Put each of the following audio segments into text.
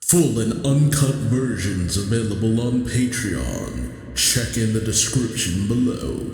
Full and uncut versions available on Patreon. Check in the description below.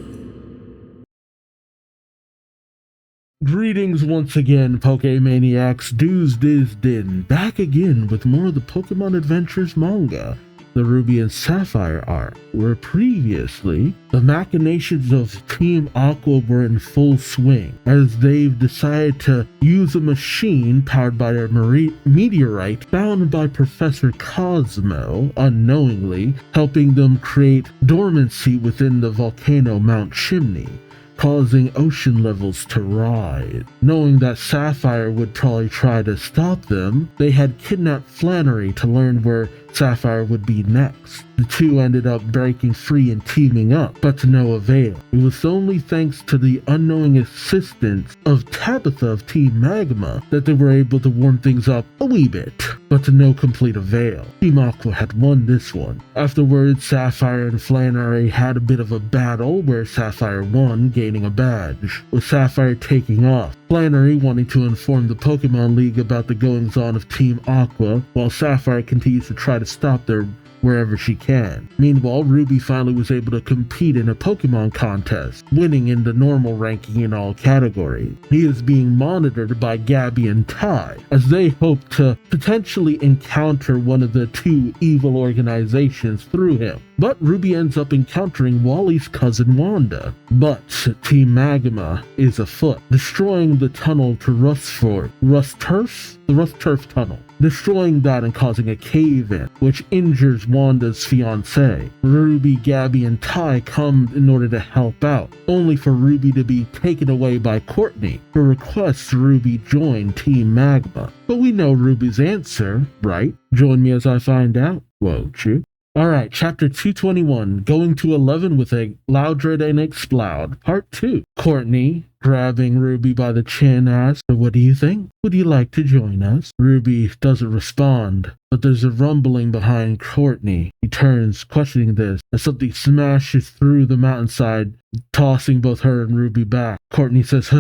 Greetings once again, Pokemaniacs. Duuz-Diz-Din back again with more of the Pokemon Adventures manga. The Ruby and Sapphire arc, where previously the machinations of Team Aqua were in full swing, as they've decided to use a machine powered by a meteorite found by Professor Cosmo unknowingly, helping them create dormancy within the volcano Mount Chimney, causing ocean levels to rise. Knowing that Sapphire would probably try to stop them, they had kidnapped Flannery to learn where Sapphire would be next. The two ended up breaking free and teaming up, but to no avail. It was only thanks to the unknowing assistance of Tabitha of Team Magma that they were able to warm things up a wee bit, but to no complete avail. Team Aqua had won this one. Afterwards, Sapphire and Flannery had a bit of a battle where Sapphire won, gaining a badge, with Sapphire taking off. Flannery wanting to inform the Pokemon League about the goings-on of Team Aqua, while Sapphire continues to try to stop their wherever she can. Meanwhile, Ruby finally was able to compete in a Pokemon contest, winning in the normal ranking in all categories. He is being monitored by Gabby and Ty, as they hope to potentially encounter one of the two evil organizations through him. But Ruby ends up encountering Wally's cousin Wanda. But Team Magma is afoot, destroying the tunnel to the Rust Turf Tunnel, destroying that and causing a cave-in, which injures Wanda's fiancé. Ruby, Gabby, and Ty come in order to help out, only for Ruby to be taken away by Courtney, who requests Ruby join Team Magma. But we know Ruby's answer, right? Join me as I find out, won't you? Alright, chapter 221, Going to 11 with a Loudred and Explode, part 2. Courtney, grabbing Ruby by the chin, asks, "What do you think? Would you like to join us?" Ruby doesn't respond, but there's a rumbling behind Courtney. He turns, questioning this, as something smashes through the mountainside, tossing both her and Ruby back. Courtney says,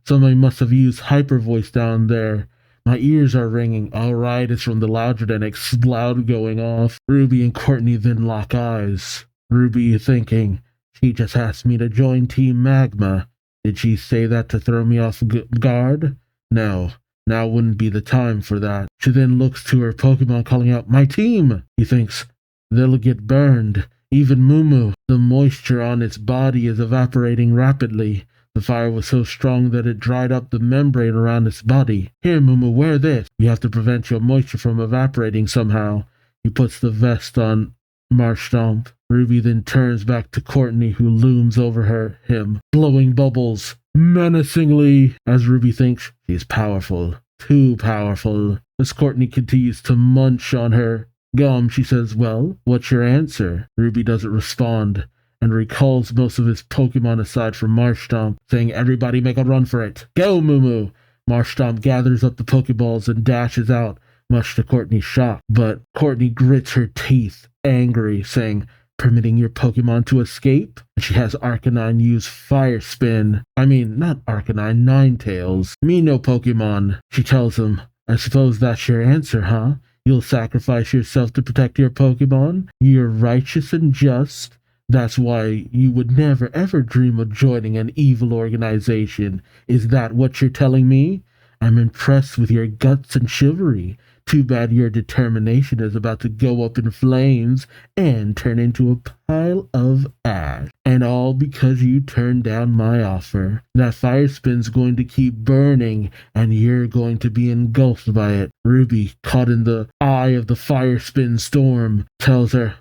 "Somebody must have used hyper voice down there. My ears are ringing." Alright, it's from the Loudred and Explode going off. Ruby and Courtney then lock eyes. Ruby thinking, she just asked me to join Team Magma. Did she say that to throw me off guard? No, now wouldn't be the time for that. She then looks to her Pokemon calling out, "My team!" He thinks, they'll get burned. Even Mumu. The moisture on its body is evaporating rapidly. The fire was so strong that it dried up the membrane around its body. "Here, Mumu, wear this. You have to prevent your moisture from evaporating somehow." He puts the vest on Marshtomp. Ruby then turns back to Courtney, who looms over him, blowing bubbles menacingly, as Ruby thinks she's powerful. Too powerful. As Courtney continues to munch on her gum, she says, "Well, what's your answer?" Ruby doesn't respond, and recalls most of his Pokemon aside from Marshtomp, saying, "Everybody make a run for it. Go, Mumu!" Marshtomp gathers up the Pokeballs and dashes out, much to Courtney's shock. But Courtney grits her teeth, angry, saying, "Permitting your Pokemon to escape?" And she has Arcanine use Fire Spin. Not Arcanine, Ninetales. "Me no Pokemon." She tells him, "I suppose that's your answer, huh? You'll sacrifice yourself to protect your Pokemon? You're righteous and just. That's why you would never ever dream of joining an evil organization. Is that what you're telling me? I'm impressed with your guts and chivalry. Too bad your determination is about to go up in flames and turn into a pile of ash. And all because you turned down my offer. That fire spin's going to keep burning, and you're going to be engulfed by it." Ruby, caught in the eye of the fire spin storm, tells her,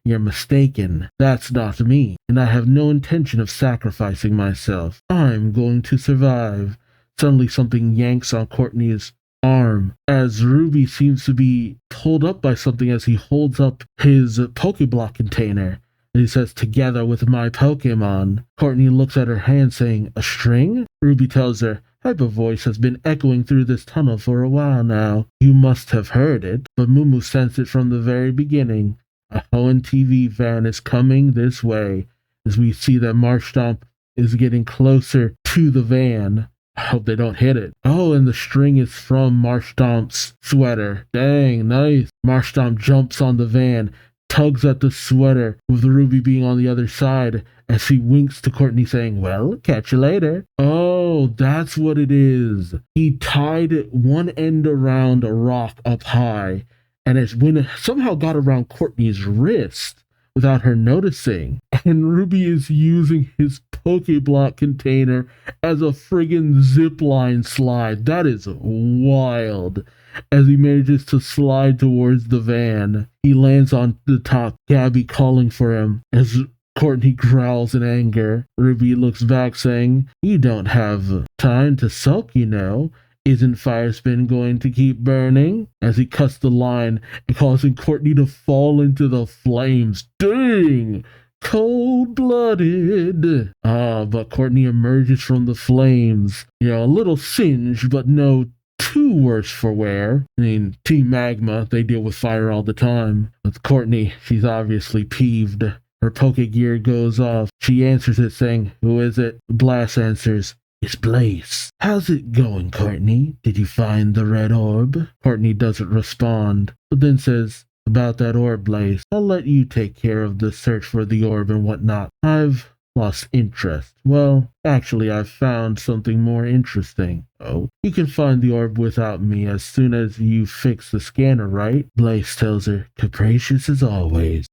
"You're mistaken. That's not me, and I have no intention of sacrificing myself. I'm going to survive." Suddenly something yanks on Courtney's arm, as Ruby seems to be pulled up by something as he holds up his Pokeblock container. And he says, "Together with my Pokemon." Courtney looks at her hand, saying, "A string?" Ruby tells her, "Hyper voice has been echoing through this tunnel for a while now. You must have heard it, but Mumu sensed it from the very beginning. A Hoenn TV van is coming this way." As we see that Marshtomp is getting closer to the van, I hope they don't hit it. Oh, and the string is from Marshstomp's sweater. Dang, nice. Marshstomp jumps on the van, tugs at the sweater, with Ruby being on the other side, as he winks to Courtney saying, well, catch you later. Oh, that's what it is. He tied one end around a rock up high, and it somehow got around Courtney's wrist without her noticing. And Ruby is using his Pokeblock container as a friggin' zipline slide. That is wild. As he manages to slide towards the van, he lands on the top, Gabby calling for him. As Courtney growls in anger, Ruby looks back saying, you don't have time to sulk, you know. Isn't Firespin going to keep burning? As he cuts the line and causing Courtney to fall into the flames. Dang! Cold-blooded. But Courtney emerges from the flames. A little singed, but no too worse for wear. I mean, Team Magma, they deal with fire all the time. With Courtney, she's obviously peeved. Her Pokegear goes off. She answers it saying, who is it? Blast answers, it's Blaze. How's it going, Courtney? Did you find the red orb? Courtney doesn't respond, but then says, about that orb, Blaze, I'll let you take care of the search for the orb and whatnot. I've lost interest. Well, actually, I've found something more interesting. Oh, you can find the orb without me as soon as you fix the scanner, right? Blaze tells her, capricious as always.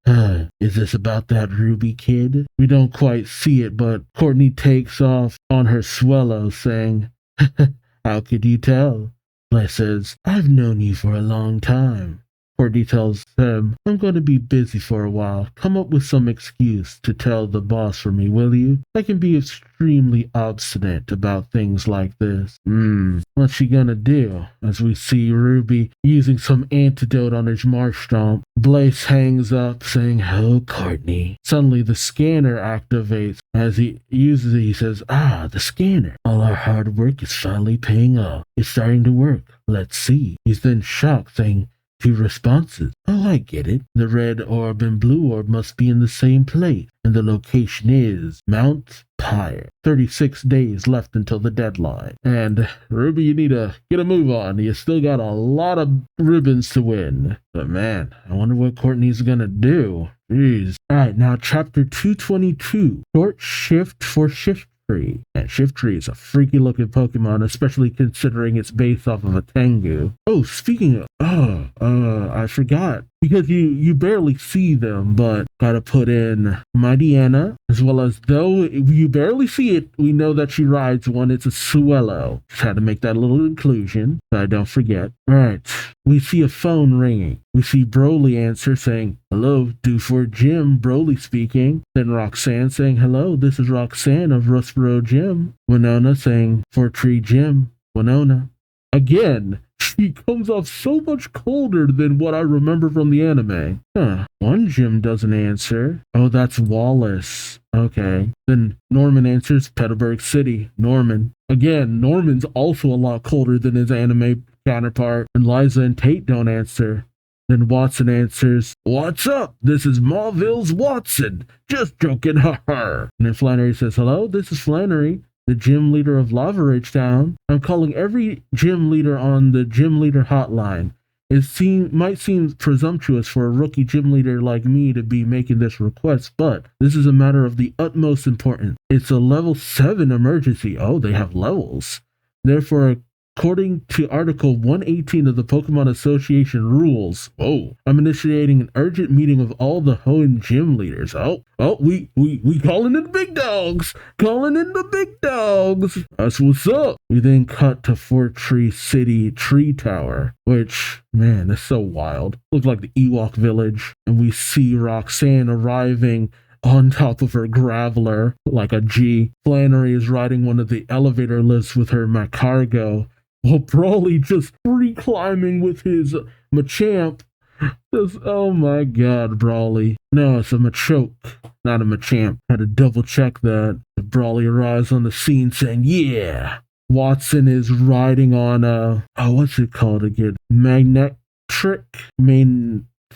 Is this about that Ruby kid? We don't quite see it, but Courtney takes off on her Swellow, saying, how could you tell? Blaze says, I've known you for a long time. Courtney tells them, I'm going to be busy for a while. Come up with some excuse to tell the boss for me, will you? I can be extremely obstinate about things like this. What's she gonna do? As we see Ruby using some antidote on his Marshstomp, Blaze hangs up saying, oh, Courtney. Suddenly the scanner activates. As he uses it, he says, the scanner. All our hard work is finally paying off. It's starting to work. Let's see. He's then shocked, saying, 2 responses. Oh, I get it. The red orb and blue orb must be in the same place, and the location is Mount Pyre. 36 days left until the deadline. And Ruby, you need to get a move on. You still got a lot of ribbons to win. But man, I wonder what Courtney's gonna do. Jeez. Alright, now chapter 222. Short shift for Shift. And Shiftry is a freaky looking Pokemon, especially considering it's based off of a Tengu. Oh, speaking of, I forgot. Because you barely see them, but gotta put in Mightyena, as well as, though you barely see it, we know that she rides one. It's a Swellow. Just had to make that little inclusion, so I don't forget. Alright, we see a phone ringing. We see Broly answer saying, hello, due for Jim, Broly speaking. Then Roxanne saying, hello, this is Roxanne of Rustboro Gym. Winona saying, for Tree Gym, Winona. Again, she comes off so much colder than what I remember from the anime. One gym doesn't answer. Oh, that's Wallace. Okay. Then Norman answers Petalburg City, Norman. Again, Norman's also a lot colder than his anime counterpart. And Liza and Tate don't answer. Then Watson answers, what's up? This is Mauville's Watson. Just joking, haha. And then Flannery says, hello, this is Flannery, the gym leader of Lava Ridge Town. I'm calling every gym leader on the gym leader hotline. It might seem presumptuous for a rookie gym leader like me to be making this request, but this is a matter of the utmost importance. It's a level 7 emergency. Oh, they have levels. Therefore, according to Article 118 of the Pokemon Association rules, I'm initiating an urgent meeting of all the Hoenn gym leaders. We calling in the big dogs. Calling in the big dogs. That's what's up. We then cut to Fort Tree City Tree Tower, which, man, that's so wild. Looks like the Ewok village. And we see Roxanne arriving on top of her Graveler, like a G. Flannery is riding one of the elevator lifts with her Macargo, while Brawly just free climbing with his Machamp. Oh my god, Brawly. No, it's a Machoke, not a Machamp. Had to double check that. Brawly arrives on the scene saying, yeah. Watson is riding on what's it called again? Magnetric?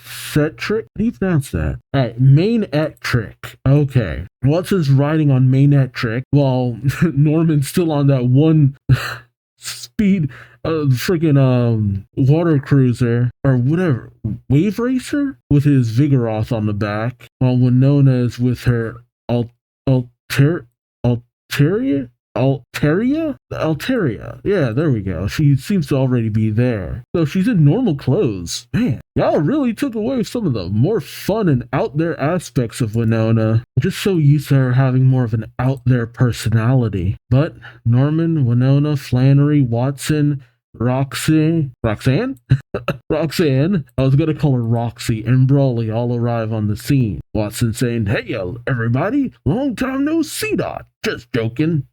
Cetric? How do you pronounce that? Alright, Main-Etric. Okay. Watson's riding on Main-Etric while Norman's still on that one speed freaking water cruiser or whatever, wave racer with his Vigoroth on the back, while Winona is with her Altaria? Altaria? Yeah, there we go. She seems to already be there. So she's in normal clothes. Man, y'all really took away some of the more fun and out there aspects of Winona. I'm just so used to her having more of an out there personality. But Norman, Winona, Flannery, Watson, Roxanne? Roxanne, I was gonna call her Roxy, and Brawley all arrive on the scene. Watson saying, "Hey, everybody, long time no see, Dot. Just joking."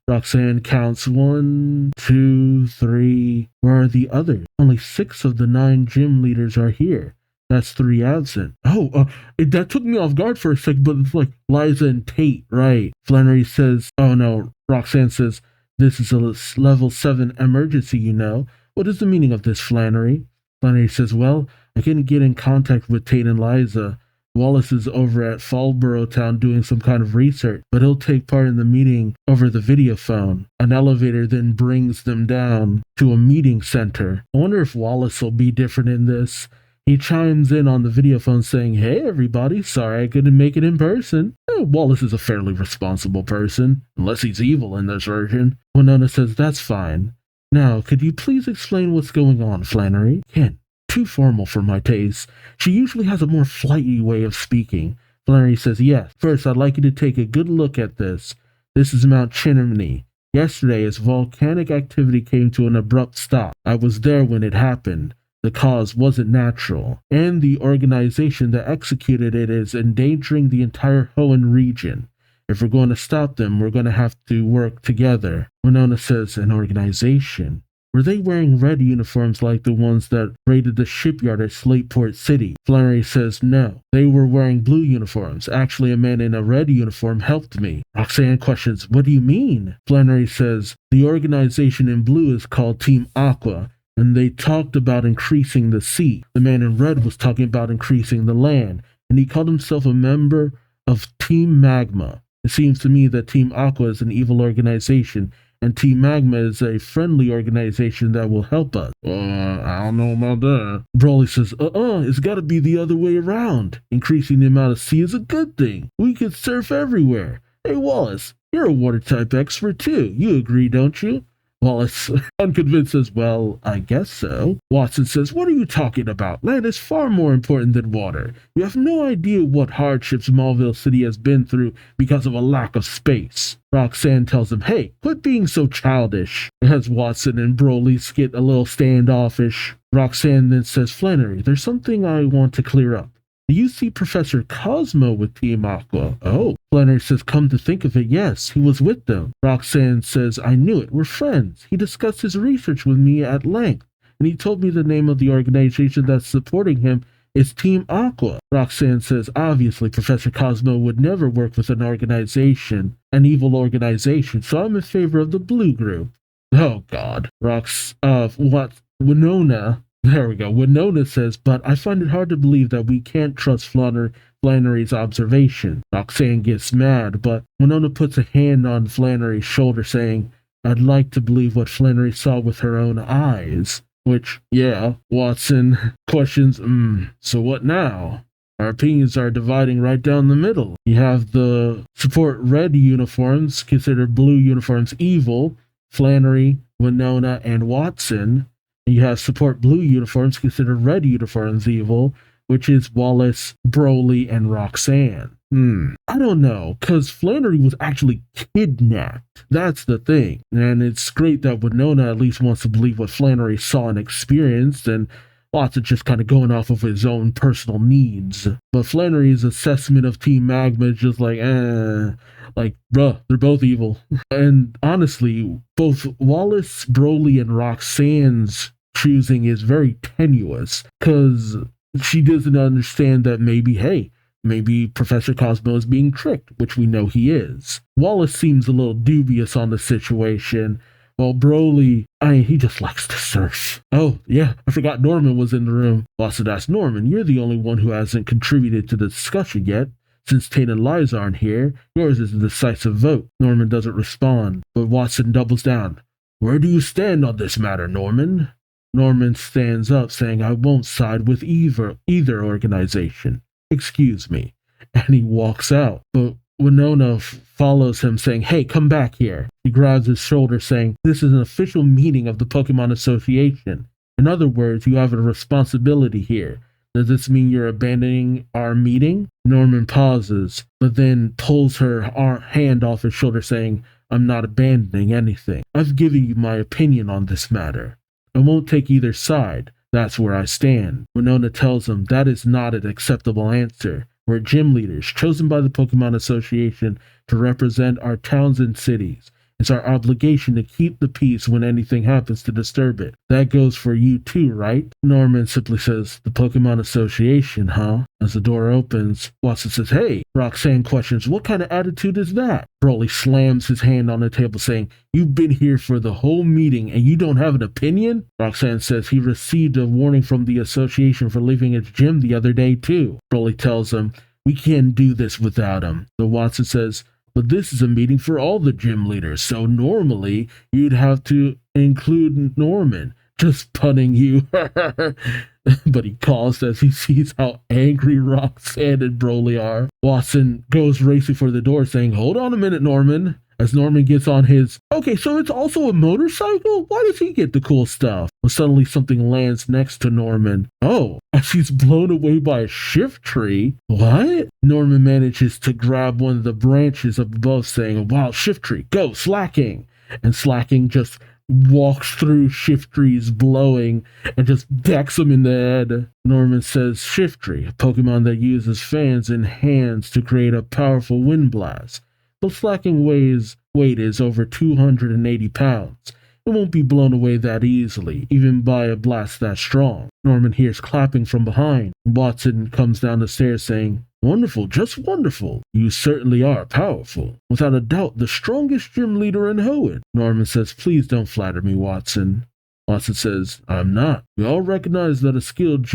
Roxanne counts 1, 2, 3. Where are the others? Only 6 of the 9 gym leaders are here. That's 3 absent. That took me off guard for a sec, but it's like Liza and Tate, right? Flannery says, oh no, Roxanne says, "This is a level 7 emergency, you know. What is the meaning of this, Flannery?" Flannery says, "Well, I couldn't get in contact with Tate and Liza. Wallace is over at Fallborough Town doing some kind of research, but he'll take part in the meeting over the video phone. An elevator then brings them down to a meeting center. I wonder if Wallace will be different in this." He chimes in on the video phone saying, "Hey everybody, sorry I couldn't make it in person." Wallace is a fairly responsible person, unless he's evil in this version. Winona says, "That's fine. Now, could you please explain what's going on, Flannery?" Ken, too formal for my taste. She usually has a more flighty way of speaking. Flannery says, "Yes. First, I'd like you to take a good look at this. This is Mount Chimney. Yesterday, its volcanic activity came to an abrupt stop. I was there when it happened. The cause wasn't natural, and the organization that executed it is endangering the entire Hoenn region. If we're going to stop them, we're going to have to work together." Winona says, "An organization? Were they wearing red uniforms like the ones that raided the shipyard at Slateport City?" Flannery says, "No, they were wearing blue uniforms. Actually, a man in a red uniform helped me." Roxanne questions, "What do you mean?" Flannery says, "The organization in blue is called Team Aqua, and they talked about increasing the sea. The man in red was talking about increasing the land, and he called himself a member of Team Magma. It seems to me that Team Aqua is an evil organization, and Team Magma is a friendly organization that will help us." I don't know about that. Brawley says, it's gotta be the other way around. Increasing the amount of sea is a good thing. We could surf everywhere. Hey Wallace, you're a water type expert too. You agree, don't you?" Wallace, unconvinced, says, "Well, I guess so." Watson says, "What are you talking about? Land is far more important than water. You have no idea what hardships Smallville City has been through because of a lack of space." Roxanne tells him, "Hey, quit being so childish," as Watson and Broly get a little standoffish. Roxanne then says, "Flannery, there's something I want to clear up. Do you see Professor Cosmo with Team Aqua?" "Oh." Flannery says, "Come to think of it, yes, he was with them." Roxanne says, "I knew it, we're friends. He discussed his research with me at length, and he told me the name of the organization that's supporting him is Team Aqua." Roxanne says, "Obviously, Professor Cosmo would never work with an evil organization, so I'm in favor of the blue group." Oh god. Winona. There we go. Winona says, "But I find it hard to believe that we can't trust Flannery's observation." Roxanne gets mad, but Winona puts a hand on Flannery's shoulder saying, "I'd like to believe what Flannery saw with her own eyes." Which, yeah, Watson questions, so what now? Our opinions are dividing right down the middle. You have the support red uniforms, consider blue uniforms evil, Flannery, Winona, and Watson. You have support blue uniforms, consider red uniforms evil, which is Wallace, Broly, and Roxanne. I don't know, because Flannery was actually kidnapped. That's the thing. And it's great that Winona at least wants to believe what Flannery saw and experienced, and Watson just kind of going off of his own personal needs. But Flannery's assessment of Team Magma is just like, bruh, they're both evil. And honestly, both Wallace, Broly, and Roxanne's choosing is very tenuous, because she doesn't understand that maybe Professor Cosmo is being tricked, which we know he is. Wallace seems a little dubious on the situation, While Broly, he just likes to surf. Oh, yeah, I forgot Norman was in the room. Watson asked Norman, you're the only one who hasn't contributed to the discussion yet. Since Tate and Liza aren't here, yours is a decisive vote. Norman doesn't respond, but Watson doubles down. Where do you stand on this matter, Norman? Norman stands up, saying, I won't side with either organization. Excuse me. And he walks out. But Winona follows him, saying, hey, come back here. He grabs his shoulder, saying, this is an official meeting of the Pokemon Association. In other words, you have a responsibility here. Does this mean you're abandoning our meeting? Norman pauses, but then pulls her hand off his shoulder, saying, I'm not abandoning anything. I've given you my opinion on this matter. I won't take either side. That's where I stand. Winona tells him that is not an acceptable answer. We're gym leaders, chosen by the Pokemon Association to represent our towns and cities. It's our obligation to keep the peace when anything happens to disturb it. That goes for you too, right? Norman simply says, the Pokemon Association, huh? As the door opens, Watson says, hey. Roxanne questions, what kind of attitude is that? Broly slams his hand on the table, saying, you've been here for the whole meeting and you don't have an opinion? Roxanne says he received a warning from the association for leaving its gym the other day too. Broly tells him, we can't do this without him. So Watson says, but this is a meeting for all the gym leaders, so normally you'd have to include Norman. Just punning you. But he calls as he sees how angry Roxanne and Broly are. Watson goes racing for the door, saying, hold on a minute, Norman. As Norman gets on his, okay, so it's also a motorcycle? Why does he get the cool stuff? Well, suddenly something lands next to Norman. Oh, as he's blown away by a shift tree. What? Norman manages to grab one of the branches up above, saying, wow, shift tree, go, Slacking. And Slacking just walks through Shift Tree's blowing and just decks him in the head. Norman says Shift Tree, a Pokemon that uses fans and hands to create a powerful wind blast. But Slacking weight is over 280 pounds. It won't be blown away that easily, even by a blast that strong. Norman hears clapping from behind. Watson comes down the stairs saying, wonderful, just wonderful. You certainly are powerful. Without a doubt, the strongest gym leader in Hoenn. Norman says, please don't flatter me, Watson. Watson says, I'm not. We all recognize that what a skilled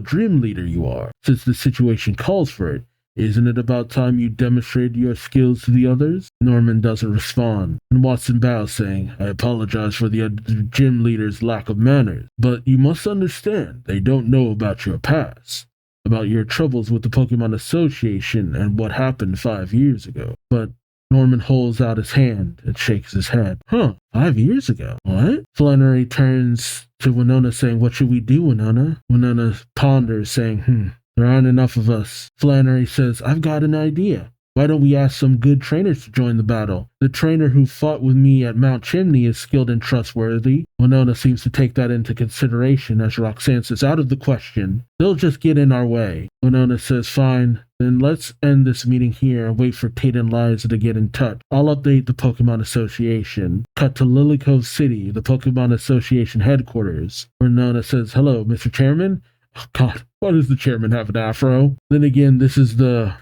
gym leader you are. Since the situation calls for it, isn't it about time you demonstrated your skills to the others? Norman doesn't respond, and Watson bows, saying, I apologize for the other gym leader's lack of manners, but you must understand, they don't know about your past, about your troubles with the Pokemon Association and what happened 5 years ago. But Norman holds out his hand and shakes his head. 5 years ago? What? Flannery turns to Winona, saying, what should we do, Winona? Winona ponders, saying, there aren't enough of us. Flannery says, I've got an idea. Why don't we ask some good trainers to join the battle? The trainer who fought with me at Mount Chimney is skilled and trustworthy. Winona seems to take that into consideration as Roxanne says, out of the question. They'll just get in our way. Winona says, fine, then let's end this meeting here and wait for Tate and Liza to get in touch. I'll update the Pokemon Association. Cut to Lily Cove City, the Pokemon Association headquarters. Winona says, hello, Mr. Chairman? Oh, God, why does the chairman have an afro? Then again, this is the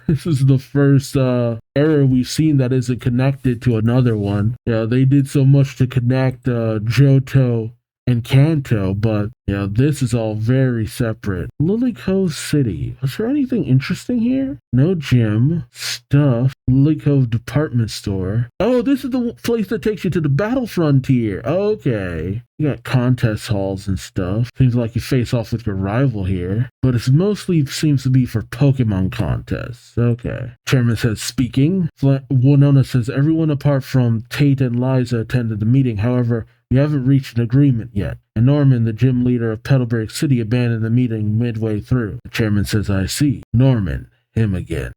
first error we've seen that isn't connected to another one. Yeah, they did so much to connect Johto and Kanto, but yeah, this is all very separate. Lily Cove City. Was there anything interesting here? No gym. Stuff. Lily Cove department store. Oh, this is the place that takes you to the battle frontier. Okay. You got contest halls and stuff. Seems like you face off with your rival here. But it mostly seems to be for Pokemon contests. Okay. Chairman says, speaking. Winona says, everyone apart from Tate and Liza attended the meeting. However, we haven't reached an agreement yet. And Norman, the gym leader of Petalburg City, abandoned the meeting midway through. The chairman says, I see. Norman. Him again.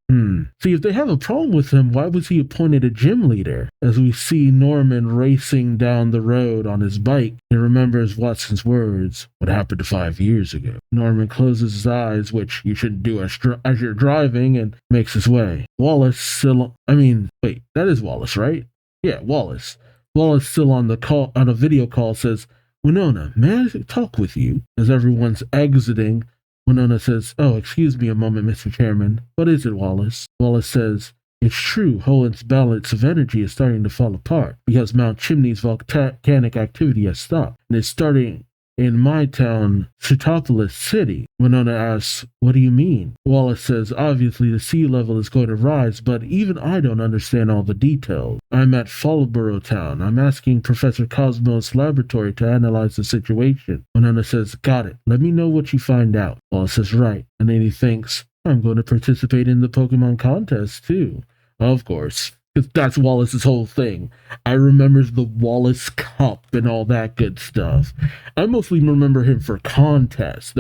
See, if they have a problem with him, why was he appointed a gym leader? As we see Norman racing down the road on his bike, he remembers Watson's words, what happened 5 years ago. Norman closes his eyes, which you shouldn't do as you're driving, and makes his way. Wallace still, wait, that is Wallace, right? Yeah, Wallace. Wallace still on a video call says, Winona, may I talk with you? As everyone's exiting, Winona says, oh, excuse me a moment, Mr. Chairman. What is it, Wallace? Wallace says, It's true, Holand's balance of energy is starting to fall apart because Mount Chimney's volcanic activity has stopped, and it's starting in my town, Sutopolis City. Winona asks, what do you mean? Wallace says, obviously the sea level is going to rise, but even I don't understand all the details. I'm at Fallborough Town. I'm asking Professor Cosmo's laboratory to analyze the situation. Winona says, got it. Let me know what you find out. Wallace says, right. And then he thinks, I'm going to participate in the Pokemon contest too. Of course. Because that's Wallace's whole thing. I remember the Wallace Cup and all that good stuff. I mostly remember him for contests.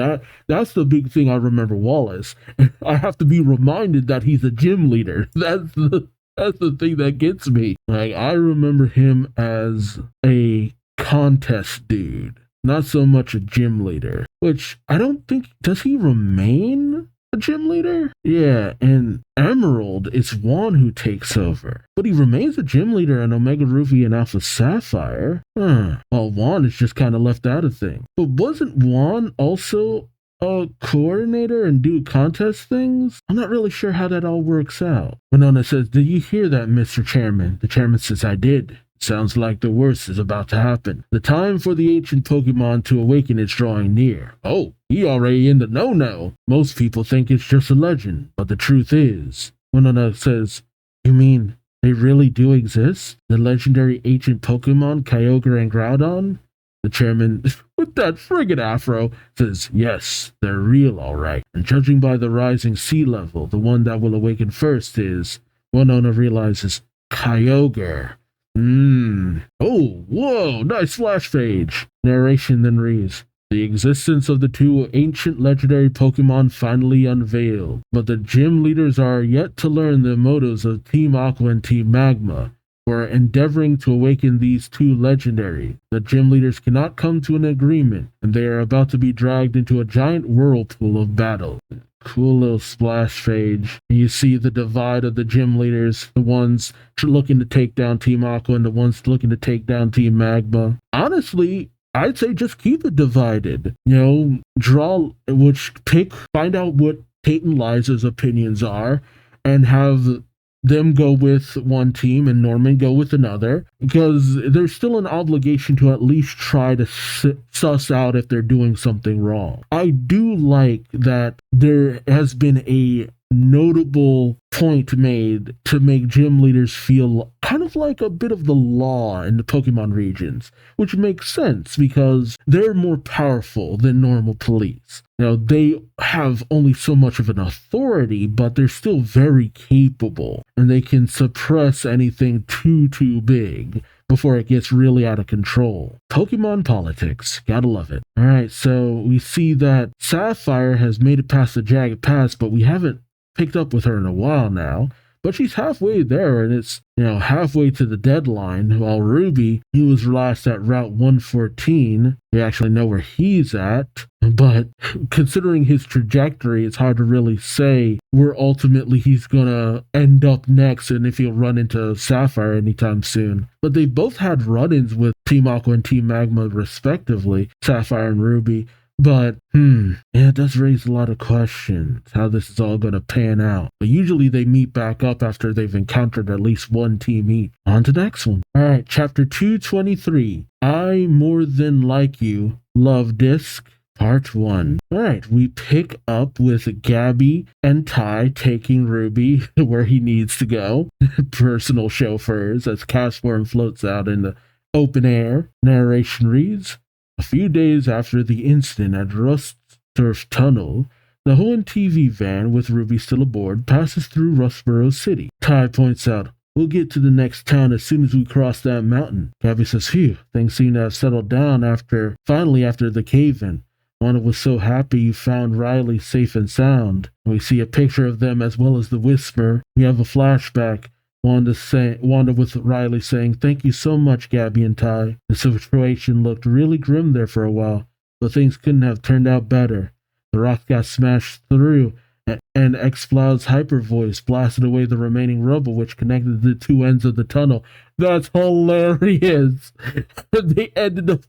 That's the big thing I remember Wallace. I have to be reminded that he's a gym leader. That's the thing that gets me. Like, I remember him as a contest dude, not so much a gym leader. Which I don't think, does he remain a gym leader? Yeah, and Emerald, it's Juan who takes over. But he remains a gym leader in Omega Ruby and Alpha Sapphire. Well, Juan is just kind of left out of things. But wasn't Juan also a coordinator and do contest things? I'm not really sure how that all works out. Winona says, did you hear that, Mr. Chairman? The chairman says, I did. Sounds like the worst is about to happen. The time for the ancient Pokemon to awaken is drawing near. Oh, he already in the no-no. Most people think it's just a legend, but the truth is. Winona says, you mean they really do exist? The legendary ancient Pokemon, Kyogre and Groudon? The chairman, with that friggin' afro, says, yes, they're real all right. And judging by the rising sea level, the one that will awaken first is, Winona realizes, Kyogre. Oh, whoa, nice flash page. Narration then reads, the existence of the two ancient legendary Pokemon finally unveiled, but the gym leaders are yet to learn the motives of Team Aqua and Team Magma. We're endeavoring to awaken these two legendary. The gym leaders cannot come to an agreement, and they are about to be dragged into a giant whirlpool of battle. Cool little splash page. You see the divide of the gym leaders, the ones looking to take down Team Aqua and the ones looking to take down Team Magma. Honestly, I'd say just keep it divided. Find out what Tate and Liza's opinions are, and have them go with one team and Norman go with another, because there's still an obligation to at least try to suss out if they're doing something wrong. I do like that there has been a notable point made to make gym leaders feel kind of like a bit of the law in the Pokemon regions, which makes sense because they're more powerful than normal police. They have only so much of an authority, but they're still very capable, and they can suppress anything too big before it gets really out of control. Pokemon politics. Gotta love it. Alright, so we see that Sapphire has made it past the Jagged Pass, but we haven't picked up with her in a while now. But she's halfway there, and it's, halfway to the deadline, while Ruby, he was last at Route 114. We actually know where he's at, but considering his trajectory, it's hard to really say where ultimately he's gonna end up next and if he'll run into Sapphire anytime soon. But they both had run-ins with Team Aqua and Team Magma respectively, Sapphire and Ruby. But, it does raise a lot of questions, how this is all going to pan out. But usually they meet back up after they've encountered at least one team each. On to the next one. Alright, Chapter 223, I More Than Like You, Love Disc, Part 1. Alright, we pick up with Gabby and Ty taking Ruby where he needs to go. Personal chauffeurs as Castform floats out in the open air. Narration reads, a few days after the incident at Rustturf Tunnel, the Hoenn TV van with Ruby still aboard passes through Rustboro City. Ty points out, we'll get to the next town as soon as we cross that mountain. Gabby says, phew, things seem to have settled down finally after the cave-in. Wanda was so happy you found Riley safe and sound. We see a picture of them as well as the Whisper. We have a flashback. Wanda with Riley saying, thank you so much, Gabby and Ty. The situation looked really grim there for a while, but things couldn't have turned out better. The rock got smashed through, and X-Cloud's hyper voice blasted away the remaining rubble which connected the two ends of the tunnel. That's hilarious! They ended up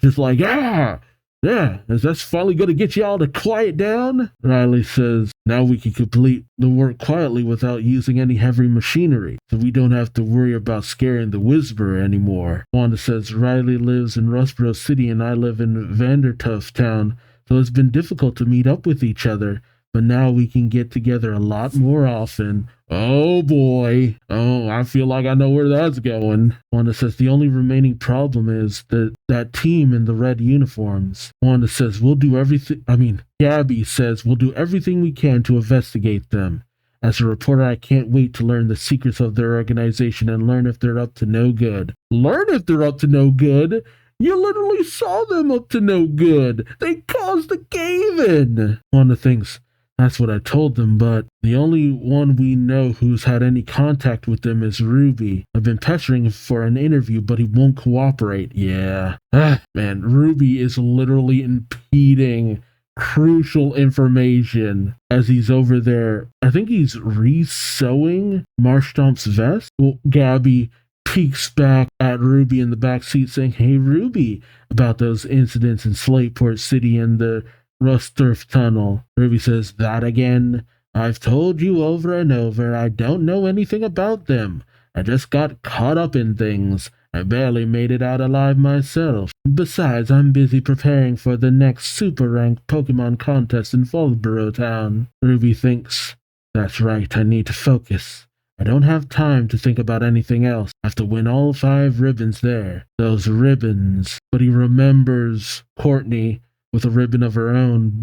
just like, ah! Yeah, is that finally going to get y'all to quiet down? Riley says, now we can complete the work quietly without using any heavy machinery, so we don't have to worry about scaring the Whisperer anymore. Wanda says, Riley lives in Rustboro City and I live in Vandertuff Town, so it's been difficult to meet up with each other, but now we can get together a lot more often. Oh boy. Oh, I feel like I know where that's going. Wanda says the only remaining problem is that team in the red uniforms. Wanda says Gabby says we'll do everything we can to investigate them. As a reporter, I can't wait to learn the secrets of their organization and learn if they're up to no good. Learn if they're up to no good? You literally saw them up to no good. They caused a cave-in. Wanda thinks, that's what I told them, but the only one we know who's had any contact with them is Ruby. I've been pestering him for an interview, but he won't cooperate. Yeah. Man, Ruby is literally impeding crucial information as he's over there. I think he's re-sewing Marshtomp's vest. Well, Gabby peeks back at Ruby in the back seat saying, hey, Ruby, about those incidents in Slateport City and the Rusturf Tunnel. Ruby says, that again? I've told you over and over I don't know anything about them. I just got caught up in things. I barely made it out alive myself. Besides, I'm busy preparing for the next super-ranked Pokemon contest in Fallsboro Town. Ruby thinks, that's right, I need to focus. I don't have time to think about anything else. I have to win all 5 ribbons there. Those ribbons. But he remembers Courtney with a ribbon of her own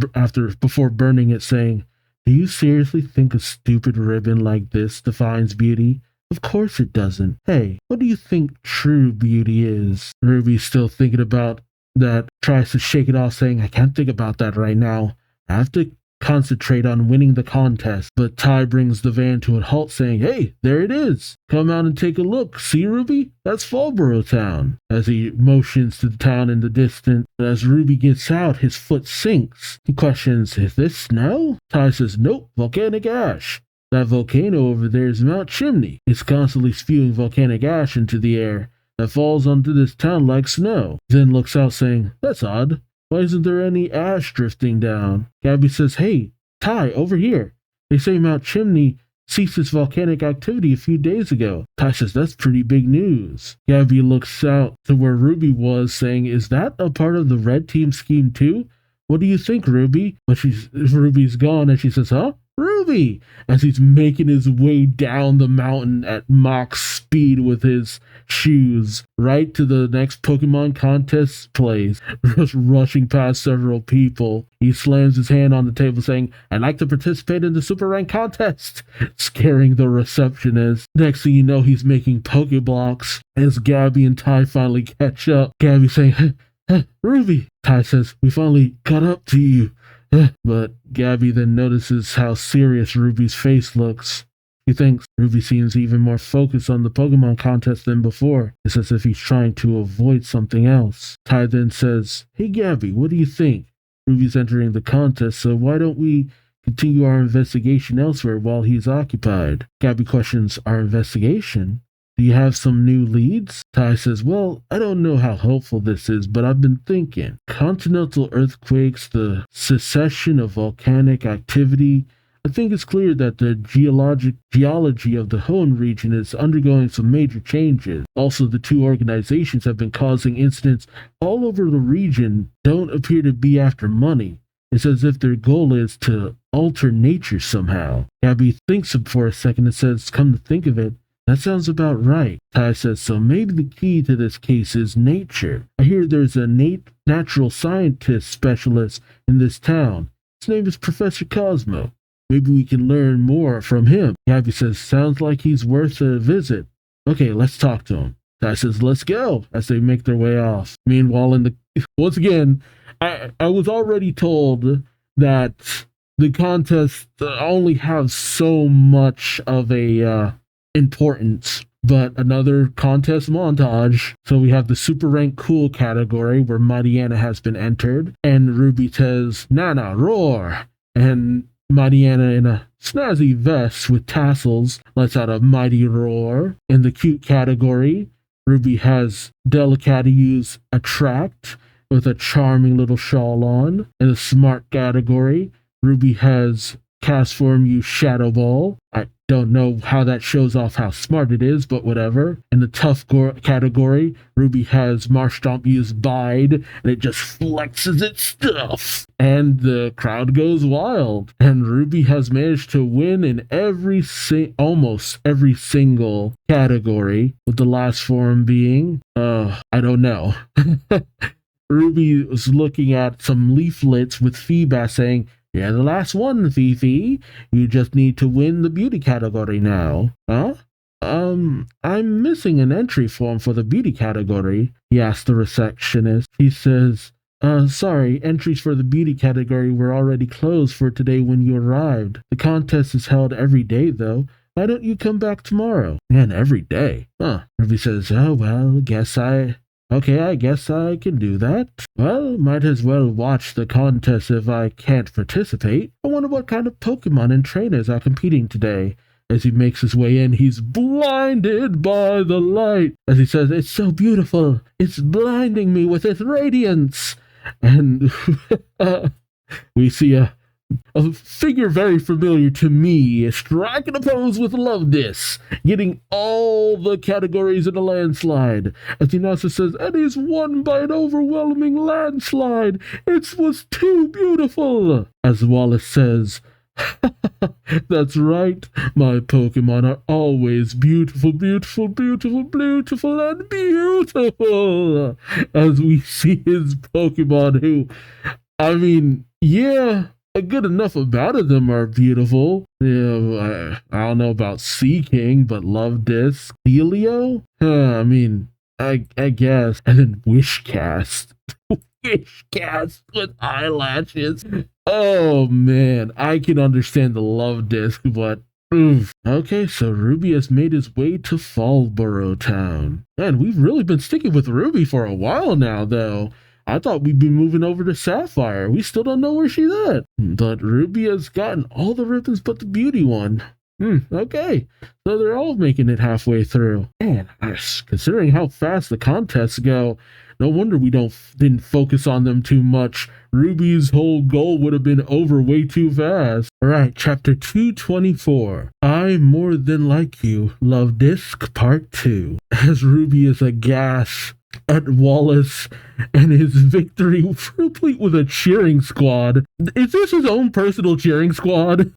before burning it, saying, do you seriously think a stupid ribbon like this defines beauty? Of course it doesn't. Hey, what do you think true beauty is? Ruby's still thinking about that, tries to shake it off, saying, I can't think about that right now. I have to concentrate on winning the contest. But Ty brings the van to a halt, saying, hey, there it is. Come out and take a look. See, Ruby? That's Fallsboro Town. As he motions to the town in the distance, as Ruby gets out, his foot sinks. He questions, is this snow? Ty says, nope, volcanic ash. That volcano over there is Mount Chimney. It's constantly spewing volcanic ash into the air that falls onto this town like snow. Then looks out saying, that's odd. Why isn't there any ash drifting down? Gabby says, hey, Ty, over here. They say Mount Chimney ceased its volcanic activity a few days ago. Ty says, that's pretty big news. Gabby looks out to where Ruby was, saying, is that a part of the red team scheme too? What do you think, Ruby? But Ruby's gone, and she says, huh? Ruby! As he's making his way down the mountain at Mach speed with his shoes, right to the next Pokemon contest place, just rushing past several people. He slams his hand on the table saying, I'd like to participate in the Super Rank contest, scaring the receptionist. Next thing you know, he's making Pokeblocks as Gabby and Ty finally catch up. Gabby saying, Ruby! Ty says, we finally caught up to you. But Gabby then notices how serious Ruby's face looks. He thinks Ruby seems even more focused on the Pokemon contest than before. It's as if he's trying to avoid something else. Ty then says, hey Gabby, what do you think? Ruby's entering the contest, so why don't we continue our investigation elsewhere while he's occupied? Gabby questions, our investigation? Do you have some new leads? Ty says, well, I don't know how helpful this is, but I've been thinking. Continental earthquakes, the cessation of volcanic activity. I think it's clear that the geology of the Hoenn region is undergoing some major changes. Also, the 2 organizations have been causing incidents all over the region, don't appear to be after money. It's as if their goal is to alter nature somehow. Gabby thinks for a second and says, come to think of it, that sounds about right. Ty says, so maybe the key to this case is nature. I hear there's a natural scientist specialist in this town. His name is Professor Cosmo. Maybe we can learn more from him. Gabby says, sounds like he's worth a visit. Okay, let's talk to him. Ty says, let's go, as they make their way off. Meanwhile, once again, I was already told that the contest only has so much of a importance, but another contest montage. So we have the Super Rank Cool category where Mariana has been entered, and Ruby says, Nana, roar! And Mariana, in a snazzy vest with tassels, lets out a mighty roar. In the cute category, Ruby has Delicata use Attract, with a charming little shawl on. In the smart category, Ruby has Cast Form use Shadow Ball. I don't know how that shows off how smart it is, but whatever. In the tough category, Ruby has Marshtomp use Bide, and it just flexes its stuff. And the crowd goes wild. And Ruby has managed to win in almost every single category, with the last form being, I don't know. Ruby was looking at some leaflets with Feebas saying, "Yeah, the last one, Fifi. You just need to win the beauty category now." Huh? I'm missing an entry form for the beauty category, he asked the receptionist. He says, sorry, entries for the beauty category were already closed for today when you arrived. The contest is held every day, though. Why don't you come back tomorrow? Man, every day. Huh. Ruby says, oh, well, I guess I can do that. Well, might as well watch the contest if I can't participate. I wonder what kind of Pokemon and trainers are competing today. As he makes his way in, he's blinded by the light. As he says, it's so beautiful. It's blinding me with its radiance. And we see a figure very familiar to me striking a pose with Duuz-Diz-Din, getting all the categories in a landslide. As he also says, and he's won by an overwhelming landslide. It was too beautiful. As Wallace says, that's right, my Pokemon are always beautiful, beautiful, beautiful, beautiful, and beautiful. As we see his Pokemon who, a good enough amount of them are beautiful. Yeah, I don't know about Seaking, but Duuz-Diz-Din. Delio? I guess. And then Wishcast. Wishcast with eyelashes. Oh man, I can understand the Duuz-Diz-Din, but okay, so Ruby has made his way to Fallborough Town. Man, we've really been sticking with Ruby for a while now, though. I thought we'd be moving over to Sapphire. We still don't know where she's at. But Ruby has gotten all the ribbons but the beauty one. Okay. So they're all making it halfway through. Man, considering how fast the contests go, no wonder we didn't focus on them too much. Ruby's whole goal would have been over way too fast. Alright, chapter 224. I More Than Like You, Duuz-Diz-Din Part 2. As Ruby is aghast at Wallace and his victory, complete with a cheering squad. Is this his own personal cheering squad?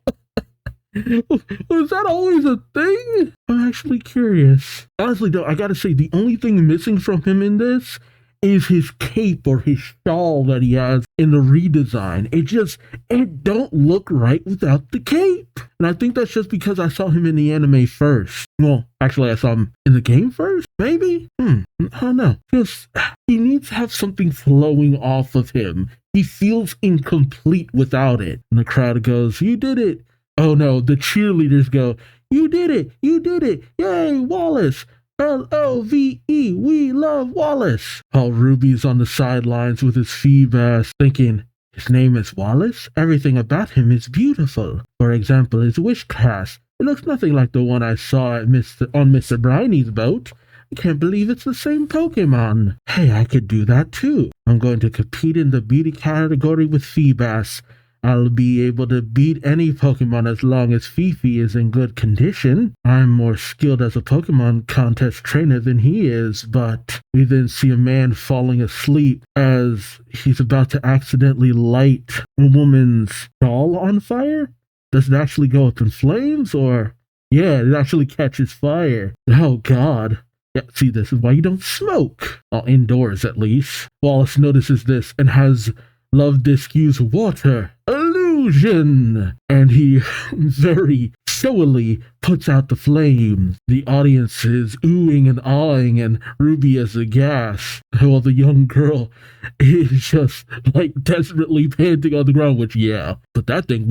Was that always a thing? I'm actually curious. Honestly, though, I gotta say, the only thing missing from him in this is his cape or his shawl that he has in the redesign. It don't look right without the cape. And I think that's just because I saw him in the anime first. Well, actually, I saw him in the game first, maybe? I don't know. He needs to have something flowing off of him. He feels incomplete without it. And the crowd goes, you did it. Oh no, the cheerleaders go, you did it, you did it. Yay, Wallace. L-O-V-E, we love Wallace. While Ruby's on the sidelines with his Feebas thinking, his name is Wallace? Everything about him is beautiful. For example, his wish class. It looks nothing like the one I saw on Mr. Briney's boat. I can't believe it's the same Pokemon. Hey, I could do that too. I'm going to compete in the beauty category with Feebas. I'll be able to beat any Pokemon as long as Fifi is in good condition. I'm more skilled as a Pokemon contest trainer than he is, but we then see a man falling asleep as he's about to accidentally light a woman's doll on fire. Does it actually go up in flames, or? Yeah, it actually catches fire. Oh god. Yeah, see, this is why you don't smoke. Well, indoors at least. Wallace notices this and has Duuz-Diz-Din use water illusion, and he very showily puts out the flame. The audience is oohing and awing, and Ruby is aghast, while the young girl is just like desperately panting on the ground, which, yeah, but that thing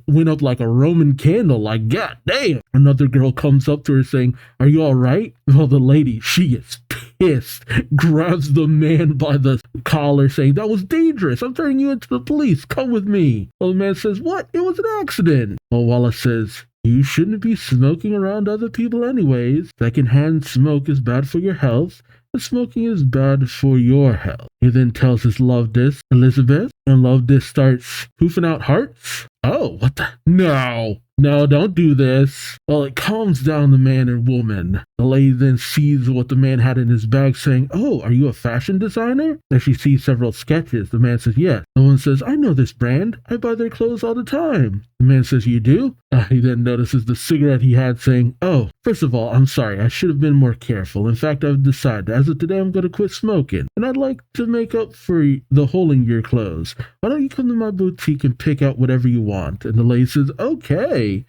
went up like a Roman candle, like, god damn. Another girl comes up to her saying, are you all right? Well, the lady, she is pissed, grabs the man by the collar saying, that was dangerous, I'm turning you into the police, come with me. Well, the man says, what? It was an accident. Well, Wallace says, you shouldn't be smoking around other people anyways. Secondhand smoke is bad for your health, but smoking is bad for your health. He then tells his love disc, Elizabeth, and love disc starts poofing out hearts. Oh, what the? No, don't do this. Well, it calms down the man and woman. The lady then sees what the man had in his bag, saying, "Oh, are you a fashion designer?" As she sees several sketches, the man says, "Yes." The woman says, "I know this brand. I buy their clothes all the time." The man says, "You do?" He then notices the cigarette he had, saying, "Oh, first of all, I'm sorry. I should have been more careful. In fact, I've decided as of today I'm going to quit smoking, and I'd like to make up for the hole in your clothes. Why don't you come to my boutique and pick out whatever you want?" And the lady says, "Okay."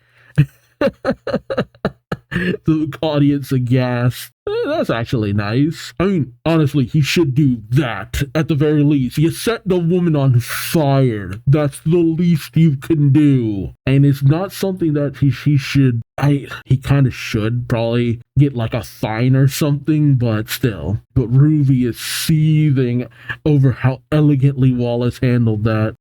The audience aghast. That's actually nice. I mean, honestly, he should do that at the very least. You set the woman on fire. That's the least you can do. And it's not something that he should. He kind of should probably get like a fine or something, but still. But Ruby is seething over how elegantly Wallace handled that.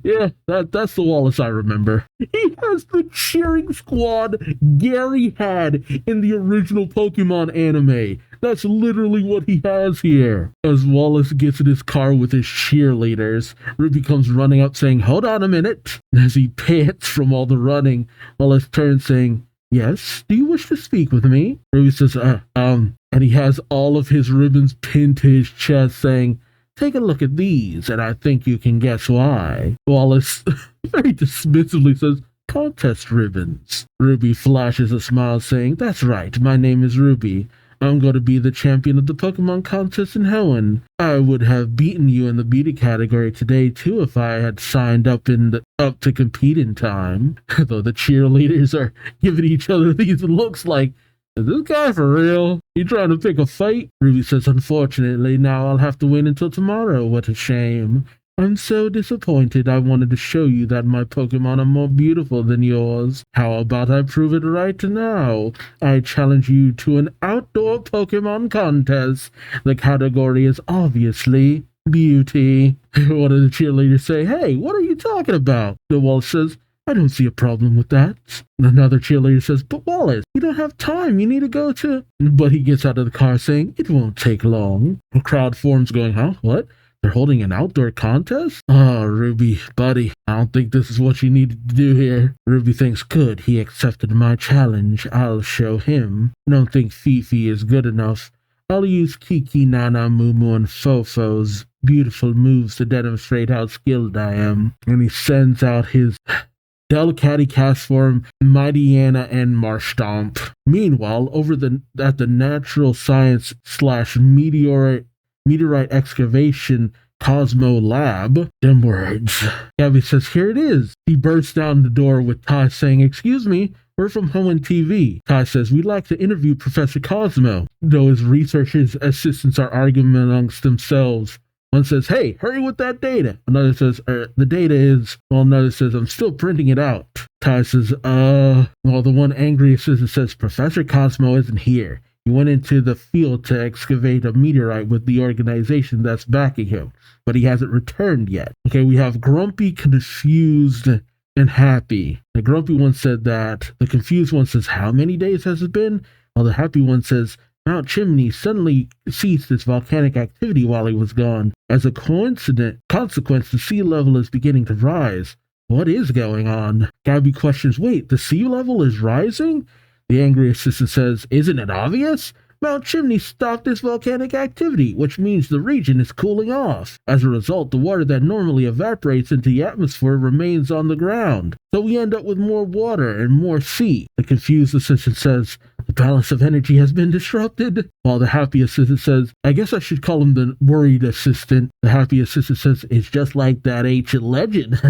Yeah, that's the Wallace I remember. He has the cheering squad Gary had in the original Pokemon anime. That's literally what he has here. As Wallace gets in his car with his cheerleaders, Ruby comes running up saying, "Hold on a minute." As he pants from all the running, Wallace turns saying, "Yes, do you wish to speak with me?" Ruby says, and he has all of his ribbons pinned to his chest saying, "Take a look at these, and I think you can guess why." Wallace very dismissively says, "Contest ribbons." Ruby flashes a smile saying, "That's right, my name is Ruby. I'm going to be the champion of the Pokemon contest in Hoenn. I would have beaten you in the beauty category today too if I had signed up to compete in time." Though the cheerleaders are giving each other these looks like, "Is this guy for real? You trying to pick a fight?" Ruby says, "Unfortunately, now I'll have to wait until tomorrow. What a shame. I'm so disappointed. I wanted to show you that my Pokemon are more beautiful than yours. How about I prove it right now? I challenge you to an outdoor Pokemon contest. The category is obviously beauty." One of the cheerleaders say, "Hey, what are you talking about?" The Wallace says, "I don't see a problem with that." Another cheerleader says, "But Wallace, you don't have time. You need to go to..." But he gets out of the car saying, "It won't take long." A crowd forms going, "Huh? What? They're holding an outdoor contest?" "Oh, Ruby, buddy, I don't think this is what you needed to do here." Ruby thinks, "Good, he accepted my challenge. I'll show him. I don't think Fifi is good enough. I'll use Kiki, Nana, Mumu, and Fofo's beautiful moves to demonstrate how skilled I am." And he sends out his Delcatty cast form, Mightyena, and Marshtomp. Meanwhile, at the Natural Science / Meteorite Excavation Cosmo Lab, them words. Gabby says, "Here it is." He bursts down the door with Ty saying, "Excuse me, we're from Hoenn TV." Ty says, "We'd like to interview Professor Cosmo." Though his research assistants are arguing amongst themselves. One says, "Hey, hurry with that data." Another says, "The data is..." While another says, "I'm still printing it out." Ty says, While the one angry assistant says, "Professor Cosmo isn't here. He went into the field to excavate a meteorite with the organization that's backing him, but he hasn't returned yet." Okay, we have Grumpy, Confused, and Happy. The Grumpy one said that. The Confused one says, "How many days has it been?" While the Happy one says, "Mount Chimney suddenly ceased its volcanic activity while he was gone. As a consequence, the sea level is beginning to rise. What is going on?" Gabby questions, "Wait, the sea level is rising?" The angry assistant says, "Isn't it obvious? Mount Chimney stopped its volcanic activity, which means the region is cooling off. As a result, the water that normally evaporates into the atmosphere remains on the ground. So we end up with more water and more sea." The confused assistant says, "The balance of energy has been disrupted." While the happy assistant says, "I guess I should call him the worried assistant." The happy assistant says, "It's just like that ancient legend."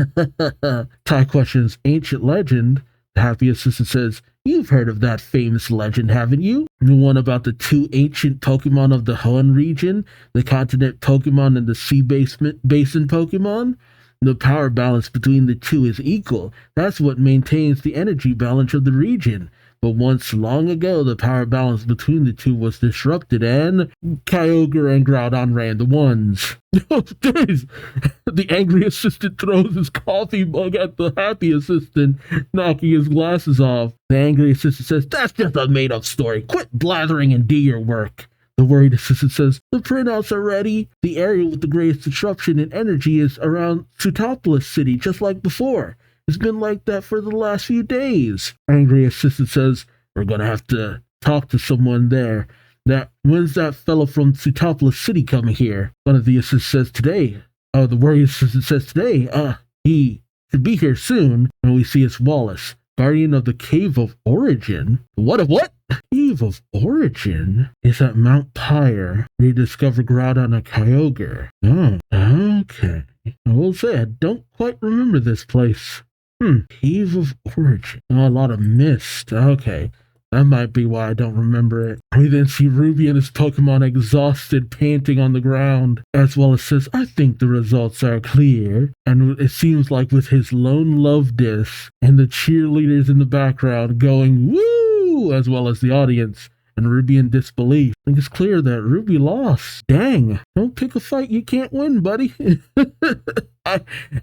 Ty questions, "Ancient legend?" The happy assistant says, "You've heard of that famous legend, haven't you? The one about the two ancient Pokemon of the Hoenn region, the continent Pokemon and the sea basin Pokemon? The power balance between the two is equal. That's what maintains the energy balance of the region. But once long ago, the power balance between the two was disrupted, and Kyogre and Groudon ran the ones." Oh, jeez! The angry assistant throws his coffee mug at the happy assistant, knocking his glasses off. The angry assistant says, "That's just a made-up story. Quit blathering and do your work." The worried assistant says, the printouts are ready. The area with the greatest disruption in energy is around Sutopolis City, just like before. It's been like that for the last few days. Angry assistant says, we're gonna have to talk to someone there. When's that fellow from Sutopolis City coming here? One of the assistants says today. The worried assistant says today. He should be here soon. And we see it's Wallace, guardian of the Cave of Origin. What? Cave of Origin is at Mount Pyre, where you discover Groudon and Kyogre. Oh, okay. I will say I don't quite remember this place. Cave of Origin. Oh, a lot of mist. Okay. That might be why I don't remember it. We then see Ruby and his Pokemon exhausted, panting on the ground, as Wallace says, I think the results are clear. And it seems like with his lone love disc and the cheerleaders in the background going, woo, as well as the audience, and Ruby in disbelief. I think it's clear that Ruby lost. Dang, don't pick a fight you can't win, buddy. I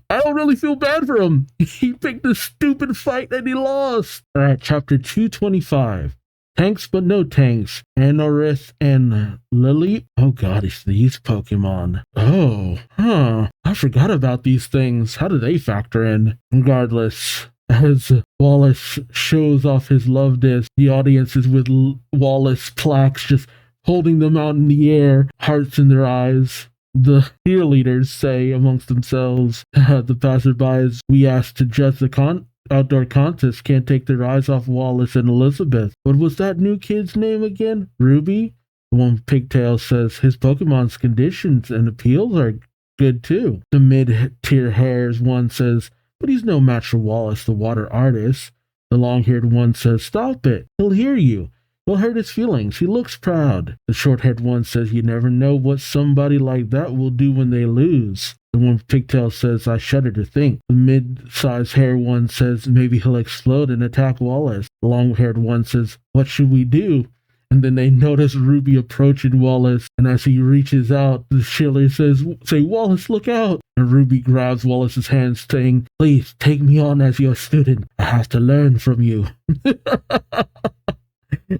don't really feel bad for him. He picked a stupid fight and he lost. All right, chapter 225. Tanks but no tanks. Anorith and Lily. Oh god, it's these Pokemon. I forgot about these things. How do they factor in? Regardless, as Wallace shows off his love disc, the audience is with Wallace plaques just holding them out in the air, hearts in their eyes. The cheerleaders say amongst themselves, the passerbys we asked to judge the outdoor contest can't take their eyes off Wallace and Elizabeth. What was that new kid's name again? Ruby? The one with pigtails says his Pokemon's conditions and appeals are good too. The mid-tier hairs one says, but he's no match for Wallace, the water artist. The long-haired one says, stop it, he'll hear you. You'll hurt his feelings. He looks proud. The short-haired one says you never know what somebody like that will do when they lose. The one with pigtails says, I shudder to think. The mid-sized hair one says maybe he'll explode and attack Wallace. The long-haired one says, what should we do? And then they notice Ruby approaching Wallace, and as he reaches out, the cheerleader says, say, Wallace, look out! And Ruby grabs Wallace's hand, saying, please, take me on as your student. I have to learn from you.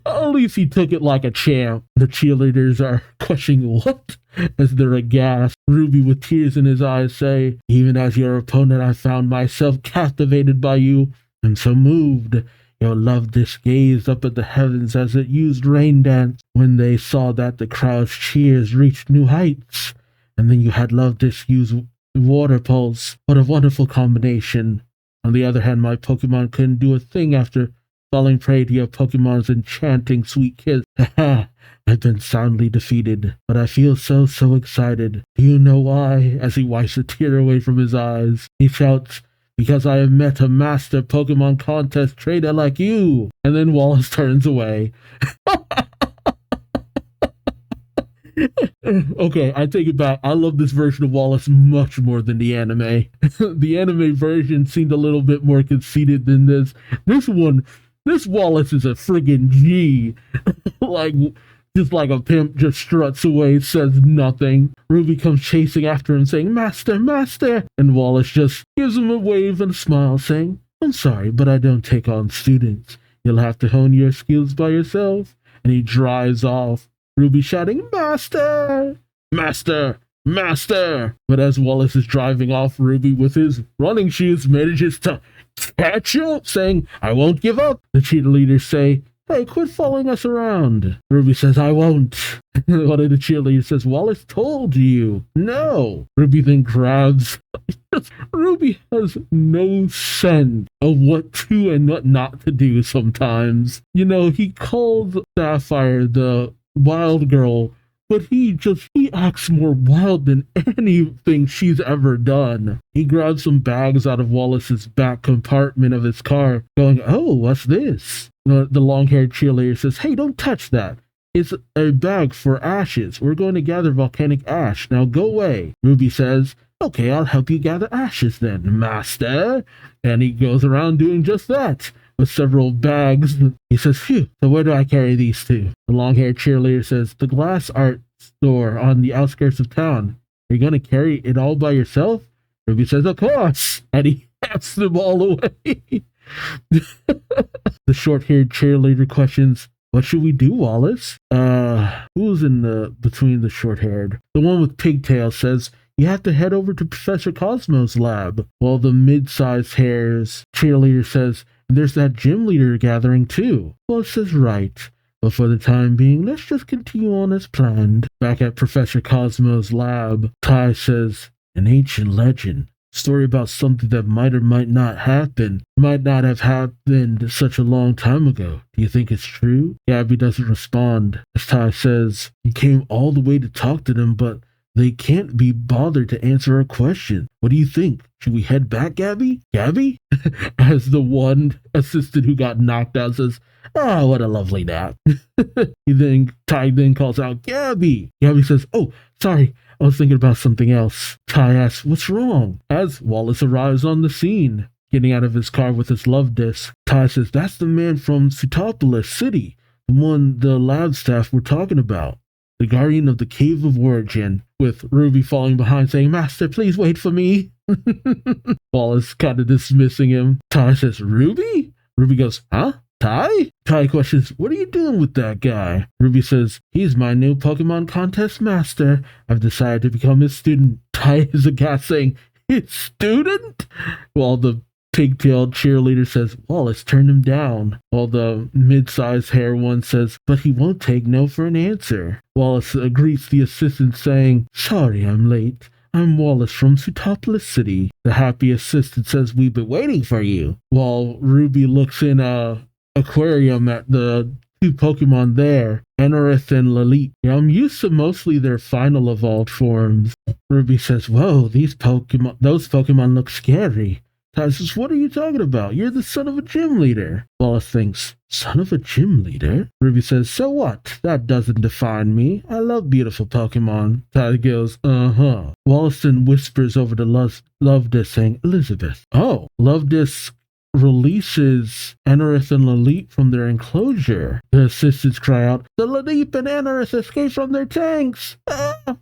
At least he took it like a champ. The cheerleaders are questioning what? As they're aghast. Ruby, with tears in his eyes, say, even as your opponent, I found myself captivated by you. I'm so moved. Your love disc gazed up at the heavens as it used rain dance. When they saw that, the crowd's cheers reached new heights. And then you had love disc use water pulse. What a wonderful combination. On the other hand, my Pokemon couldn't do a thing after falling prey to your Pokemon's enchanting sweet kiss. Haha, I've been soundly defeated, but I feel so excited. Do you know why? As he wipes a tear away from his eyes, he shouts, because I have met a master Pokemon contest trainer like you. And then Wallace turns away. Okay, I take it back. I love this version of Wallace much more than the anime. The anime version seemed a little bit more conceited than this. This Wallace is a friggin' G. Just like a pimp, just struts away, says nothing. Ruby comes chasing after him, saying, Master, Master! And Wallace just gives him a wave and a smile, saying, I'm sorry, but I don't take on students. You'll have to hone your skills by yourself. And he drives off. Ruby shouting, Master! Master! Master! But as Wallace is driving off, Ruby, with his running shoes, manages to catch up, saying, I won't give up. The cheerleaders say, hey, quit following us around. Ruby says, I won't. One of the cheerleaders says, Wallace told you. No. Ruby then grabs. Ruby has no sense of what to and what not to do sometimes. You know, he called Sapphire the wild girl, but he acts more wild than anything she's ever done. He grabs some bags out of Wallace's back compartment of his car, going, oh, what's this? The long-haired cheerleader says, hey, don't touch that. It's a bag for ashes. We're going to gather volcanic ash. Now go away. Ruby says, okay, I'll help you gather ashes then, Master. And he goes around doing just that. With several bags. He says, phew, so where do I carry these to? The long-haired cheerleader says, the glass art store on the outskirts of town. Are you going to carry it all by yourself? Ruby says, of course. And he hands them all away. The short-haired cheerleader questions, What should we do, Wallace? Who's in the between the short-haired? The one with pigtails says, you have to head over to Professor Cosmo's lab. While the mid-sized hair's cheerleader says, there's that gym leader gathering too. Wallace says, right. But for the time being, let's just continue on as planned. Back at Professor Cosmo's lab, Ty says, an ancient legend. Story about something that might or might not happen. Might not have happened such a long time ago. Do you think it's true? Gabby doesn't respond. As Ty says, he came all the way to talk to them, but they can't be bothered to answer our question. What do you think? Should we head back, Gabby? Gabby? As the one assistant who got knocked out says, oh, what a lovely nap. Ty then calls out, Gabby! Gabby says, oh, sorry, I was thinking about something else. Ty asks, what's wrong? As Wallace arrives on the scene, getting out of his car with his love disc, Ty says, that's the man from Pseutopolis City, the one the lab staff were talking about. The guardian of the Cave of Origin, with Ruby falling behind saying, Master, please wait for me. Wallace kind of dismissing him. Ty says, Ruby? Ruby goes, huh? Ty? Ty questions, what are you doing with that guy? Ruby says, he's my new Pokemon contest master. I've decided to become his student. Ty is aghast saying, his student? While the pigtailed cheerleader says, Wallace turned him down. While the mid-sized hair one says, but he won't take no for an answer. Wallace greets the assistant saying, sorry I'm late. I'm Wallace from Pseutopolis City. The happy assistant says, we've been waiting for you. While Ruby looks in aquarium at the two Pokemon there, Anorith and Lalit. Yeah, I'm used to mostly their final evolved forms. Ruby says, whoa, those Pokemon look scary. Ty says, what are you talking about? You're the son of a gym leader. Wallace thinks, son of a gym leader? Ruby says, so what? That doesn't define me. I love beautiful Pokemon. Ty goes, uh-huh. Wallace then whispers over to Love Disc saying, Elizabeth. Oh, Love Disc releases Anorith and Lalit from their enclosure. The assistants cry out, the Lalit and Anorith escaped from their tanks.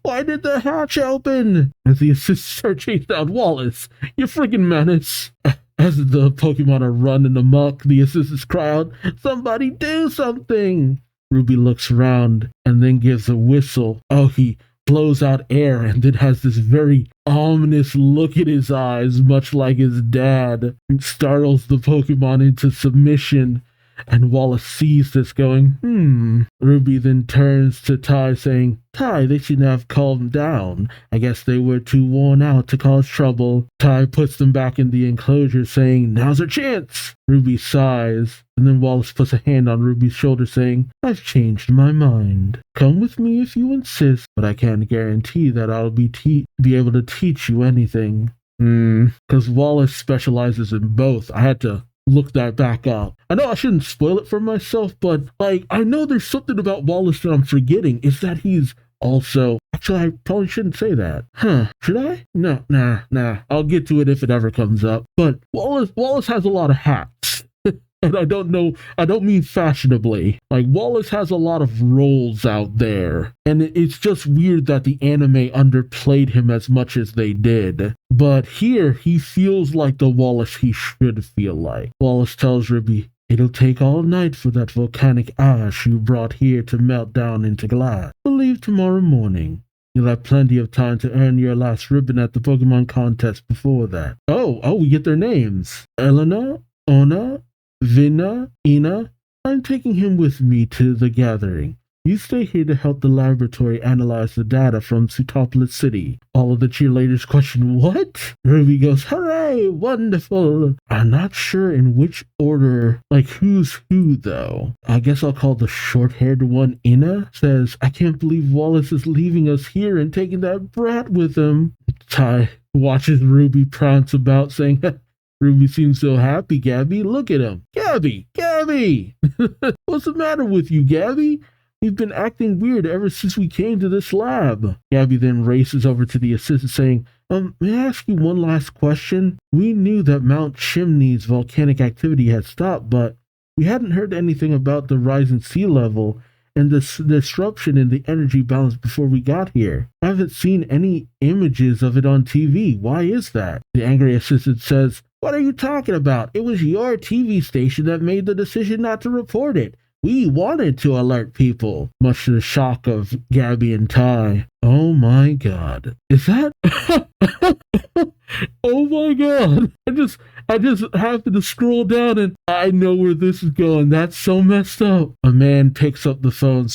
Why did the hatch open? As the assistants are chased out, Wallace, you friggin' menace. As the Pokemon are running amok, the assistants cry out, somebody do something. Ruby looks around and then gives a whistle. Oh, he blows out air and then has this very ominous look in his eyes, much like his dad. It startles the Pokemon into submission, and Wallace sees this going, Ruby then turns to Ty saying, Ty, they should have calmed down. I guess they were too worn out to cause trouble. Ty puts them back in the enclosure saying, now's our chance. Ruby sighs, and then Wallace puts a hand on Ruby's shoulder saying, I've changed my mind. Come with me if you insist, but I can't guarantee that I'll be able to teach you anything. Because Wallace specializes in both. I had to look that back up. I know I shouldn't spoil it for myself, but I know there's something about Wallace that I'm forgetting. Is that he's also... Actually, I probably shouldn't say that. Should I? No, nah. I'll get to it if it ever comes up. But Wallace has a lot of hats. And I don't mean fashionably. Wallace has a lot of roles out there. And it's just weird that the anime underplayed him as much as they did. But here, he feels like the Wallace he should feel like. Wallace tells Ruby, it'll take all night for that volcanic ash you brought here to melt down into glass. We'll leave tomorrow morning. You'll have plenty of time to earn your last ribbon at the Pokemon contest before that. Oh, we get their names. Elena, Ona, Vina, Ina. I'm taking him with me to the gathering. You stay here to help the laboratory analyze the data from Pseutopolis City. All of the cheerleaders question, what? Ruby goes, hooray, wonderful. I'm not sure in which order, who's who though. I guess I'll call the short-haired one Ina. Says, I can't believe Wallace is leaving us here and taking that brat with him. Ty watches Ruby prance about saying, Ruby seems so happy, Gabby. Look at him. Gabby! What's the matter with you, Gabby? You've been acting weird ever since we came to this lab. Gabby then races over to the assistant saying, may I ask you one last question? We knew that Mount Chimney's volcanic activity had stopped, but we hadn't heard anything about the rising sea level and the disruption in the energy balance before we got here. I haven't seen any images of it on TV. Why is that? The angry assistant says, what are you talking about? It was your TV station that made the decision not to report it. We wanted to alert people, much to the shock of Gabby and Ty. Oh my god. Is that? Oh my god. I just happened to scroll down and I know where this is going. That's so messed up. A man picks up the phone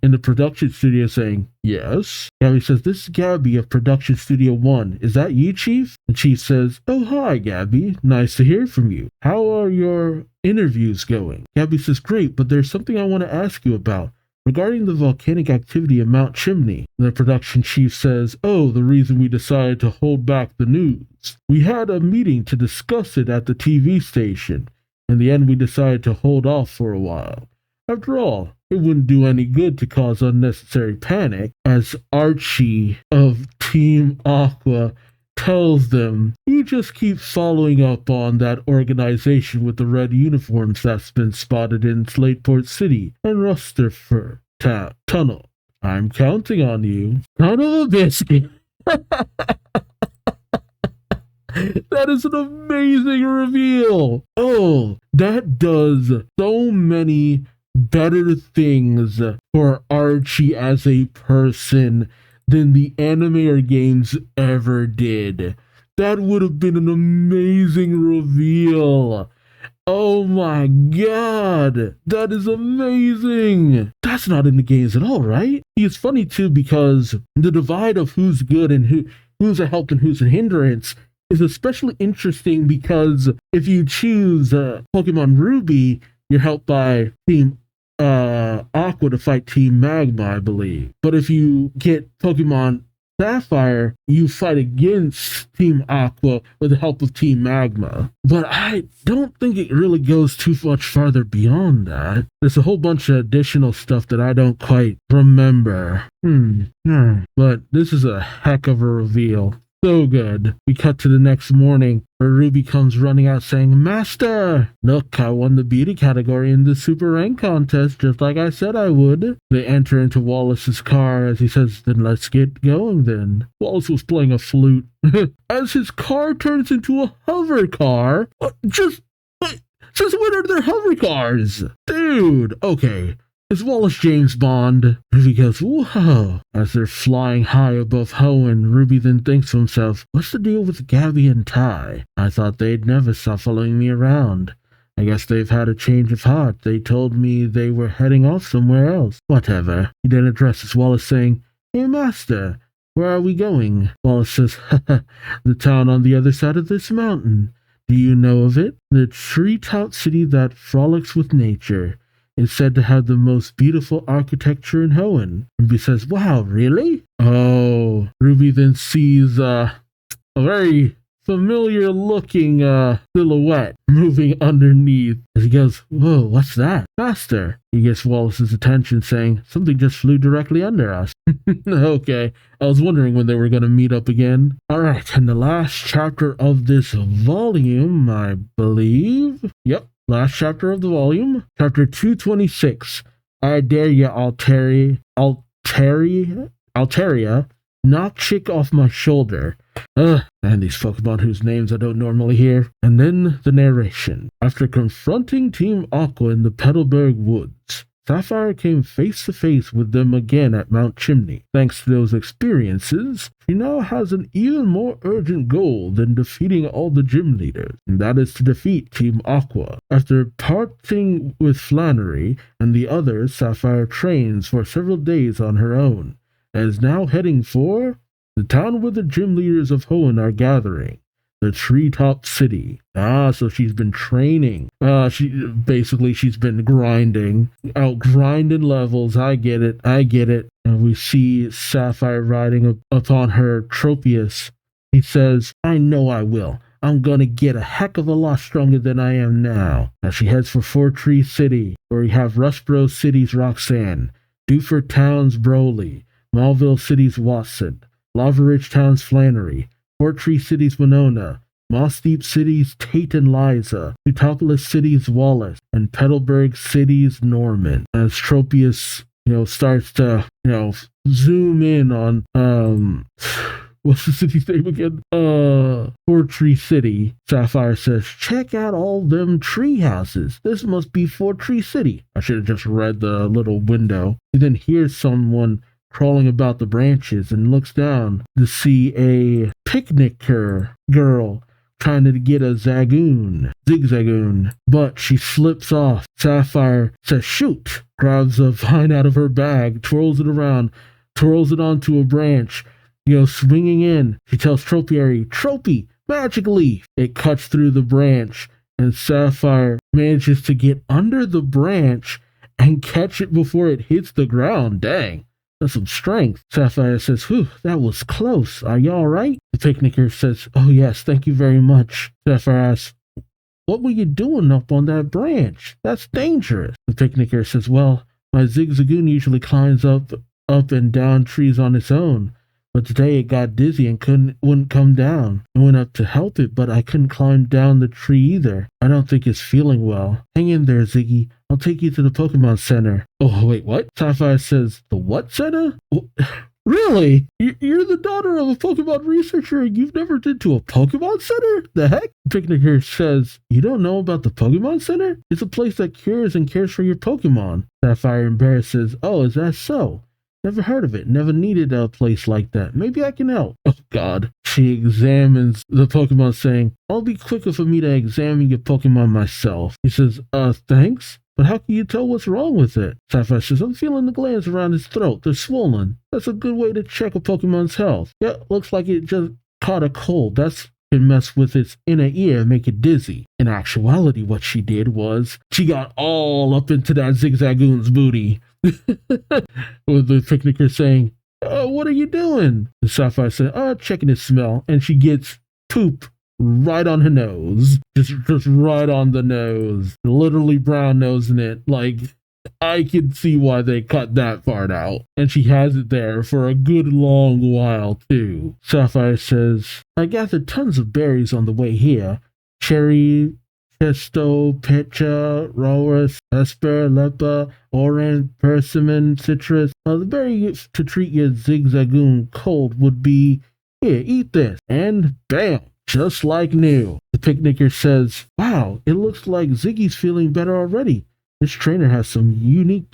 in the production studio saying, yes. Gabby says, this is Gabby of Production Studio 1. Is that you, Chief? And Chief says, oh, hi, Gabby. Nice to hear from you. How are your interviews going? Gabby says, great, but there's something I want to ask you about. Regarding the volcanic activity in Mount Chimney, the production chief says, oh, the reason we decided to hold back the news. We had a meeting to discuss it at the TV station. In the end, we decided to hold off for a while. After all, it wouldn't do any good to cause unnecessary panic, as Archie of Team Aqua tells them he just keeps following up on that organization with the red uniforms that's been spotted in Slateport City and Rutherford Tunnel. I'm counting on you. Son of a biscuit. That is an amazing reveal. Oh, that does so many better things for Archie as a person than the anime or games ever did. That would have been an amazing reveal. Oh my god, that is amazing. That's not in the games at all, right? It's funny too because the divide of who's good and who's a help and who's a hindrance is especially interesting because if you choose Pokemon Ruby, you're helped by Team Aqua to fight Team Magma, I believe. But if you get Pokemon Sapphire, you fight against Team Aqua with the help of Team Magma. But I don't think it really goes too much farther beyond that. There's a whole bunch of additional stuff that I don't quite remember. But this is a heck of a reveal. So good. We cut to the next morning where Ruby comes running out saying, Master! Look, I won the beauty category in the Super Rank contest just like I said I would. They enter into Wallace's car as he says, then let's get going then. Wallace was playing a flute. As his car turns into a hover car. Since when are there hover cars? Dude, okay. Is Wallace James Bond? Ruby goes, whoa. As they're flying high above Hoenn, Ruby then thinks to himself, what's the deal with Gabby and Ty? I thought they'd never stop following me around. I guess they've had a change of heart. They told me they were heading off somewhere else. Whatever. He then addresses Wallace saying, hey master, where are we going? Wallace says, the town on the other side of this mountain. Do you know of it? The treetop city that frolics with nature. It's said to have the most beautiful architecture in Hoenn. Ruby says, wow, really? Oh, Ruby then sees a very familiar looking silhouette moving underneath. As he goes, whoa, what's that? Master. He gets Wallace's attention saying, something just flew directly under us. Okay, I was wondering when they were going to meet up again. Alright, and the last chapter of this volume, I believe. Yep. Last chapter of the volume, chapter 226. I dare ya, Alteria, knock chick off my shoulder. And these Pokemon whose names I don't normally hear. And then the narration. After confronting Team Aqua in the Petalburg Woods, Sapphire came face to face with them again at Mount Chimney. Thanks to those experiences, she now has an even more urgent goal than defeating all the gym leaders, and that is to defeat Team Aqua. After parting with Flannery and the others, Sapphire trains for several days on her own, and is now heading for the town where the gym leaders of Hoenn are gathering. The Treetop City. So she's been training. She's been grinding. Out grinding levels. I get it. And we see Sapphire riding upon her Tropius. He says, I know I will. I'm gonna get a heck of a lot stronger than I am now. As she heads for Four Tree City, where we have Rustboro City's Roxanne, Dewford Town's Broly, Malville City's Watson, Lava Ridge Town's Flannery, Fort Tree City's Winona, Moss Deep City's Tate and Liza, Utopolis City's Wallace, and Petalburg City's Norman. As Tropius, starts to, zoom in on What's the city's name again? Fortree City. Sapphire says, check out all them tree houses. This must be Fortree City. I should have just read the little window. He then hears someone crawling about the branches and looks down to see a picnicker girl trying to get a zigzagoon, but she slips off. Sapphire says, shoot, grabs a vine out of her bag, twirls it around, twirls it onto a branch, swinging in. She tells Tropy, magic leaf. It cuts through the branch, and Sapphire manages to get under the branch and catch it before it hits the ground. Dang. That's some strength. Sapphire says, whew, that was close. Are you all right? The picnicker says, oh yes, thank you very much. Sapphire asks, what were you doing up on that branch? That's dangerous. The picnicker says, well, my zigzagoon usually climbs up and down trees on its own. But today it got dizzy and wouldn't come down. I went up to help it, but I couldn't climb down the tree either. I don't think it's feeling well. Hang in there, Ziggy. I'll take you to the Pokemon Center. Oh, wait, what? Sapphire says, the what center? Really? You're the daughter of a Pokemon researcher and you've never been to a Pokemon Center? The heck? Picnicker says, you don't know about the Pokemon Center? It's a place that cures and cares for your Pokemon. Sapphire embarrassed says, oh, is that so? Never heard of it. Never needed a place like that. Maybe I can help. Oh, God. She examines the Pokemon saying, I'll be quicker for me to examine your Pokemon myself. He says, thanks? But how can you tell what's wrong with it? Sapphire says, I'm feeling the glands around its throat. They're swollen. That's a good way to check a Pokemon's health. Yeah, looks like it just caught a cold. That's can mess with its inner ear and make it dizzy. In actuality, what she did was she got all up into that Zigzagoon's booty. With the picnicker saying, what are you doing? The Sapphire said, checking his smell. And she gets poop right on her nose. Just right on the nose. Literally brown nosing it. Like, I can see why they cut that part out. And she has it there for a good long while, too. Sapphire says, I gathered tons of berries on the way here. Cherry, Chesto, Pecha, Rorus, Esper, Lepa, Orange, Persimmon, Citrus. The berry to treat your Zigzagoon cold would be, here, eat this. And bam, just like new. The picnicker says, wow, it looks like Ziggy's feeling better already. This trainer has some unique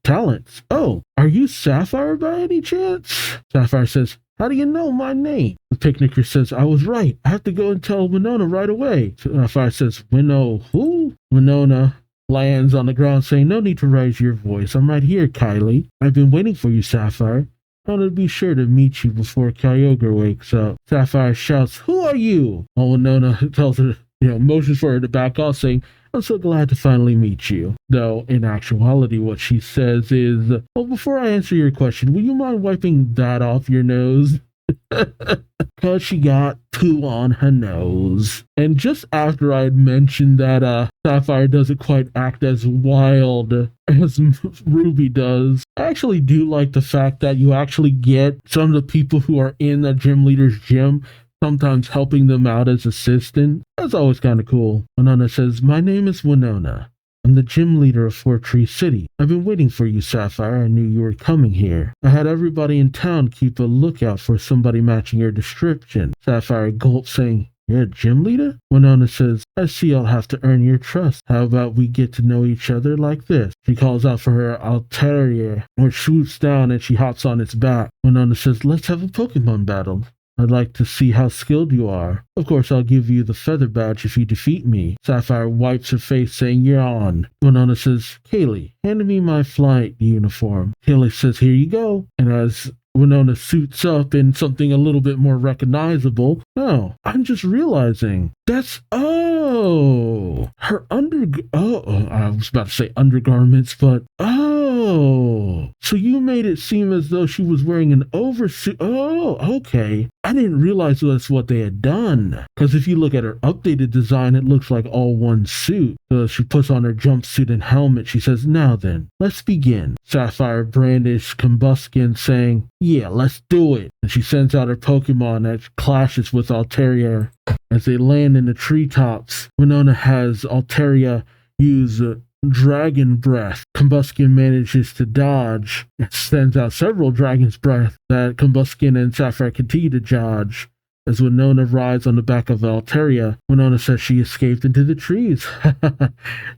talents. Oh, are you Sapphire by any chance? Sapphire says, how do you know my name? The picnicker says, I was right. I have to go and tell Winona right away. Sapphire says, who? Winona lands on the ground saying, no need to raise your voice. I'm right here, Kylie. I've been waiting for you, Sapphire. I want to be sure to meet you before Kyogre wakes up. Sapphire shouts, who are you? While Winona tells her, motions for her to back off, saying, I'm so glad to finally meet you. Though, in actuality, what she says is, well, before I answer your question, will you mind wiping that off your nose? Because she got poo on her nose. And just after I had mentioned that Sapphire doesn't quite act as wild as Ruby does, I actually do like the fact that you actually get some of the people who are in the gym leader's gym sometimes helping them out as assistant. That's always kind of cool. Winona says, my name is Winona. I'm the gym leader of Fortree City. I've been waiting for you, Sapphire. I knew you were coming here. I had everybody in town keep a lookout for somebody matching your description. Sapphire gulps, saying, you're a gym leader? Winona says, I see I'll have to earn your trust. How about we get to know each other like this? She calls out for her Altaria, or swoops down and she hops on its back. Winona says, let's have a Pokemon battle. I'd like to see how skilled you are. Of course, I'll give you the feather badge if you defeat me. Sapphire wipes her face, saying, you're on. Winona says, Kaylee, hand me my flight uniform. Kaylee says, here you go. And as Winona suits up in something a little bit more recognizable, oh, I'm just realizing, that's, her I was about to say undergarments, but, so you made it seem as though she was wearing an oversuit. Oh, okay. I didn't realize that's what they had done. Because if you look at her updated design, it looks like all one suit. So she puts on her jumpsuit and helmet. She says, now then, let's begin. Sapphire brandished Combuskin, saying, yeah, let's do it. And she sends out her Pokemon that clashes with Altaria. As they land in the treetops, Winona has Altaria use dragon breath. Combuskin manages to dodge and sends out several dragon's breath that Combuskin and Sapphire continue to dodge. As Winona rides on the back of Alteria, Winona says she escaped into the trees.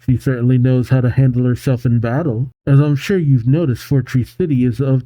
She certainly knows how to handle herself in battle. As I'm sure you've noticed, Fortree City is a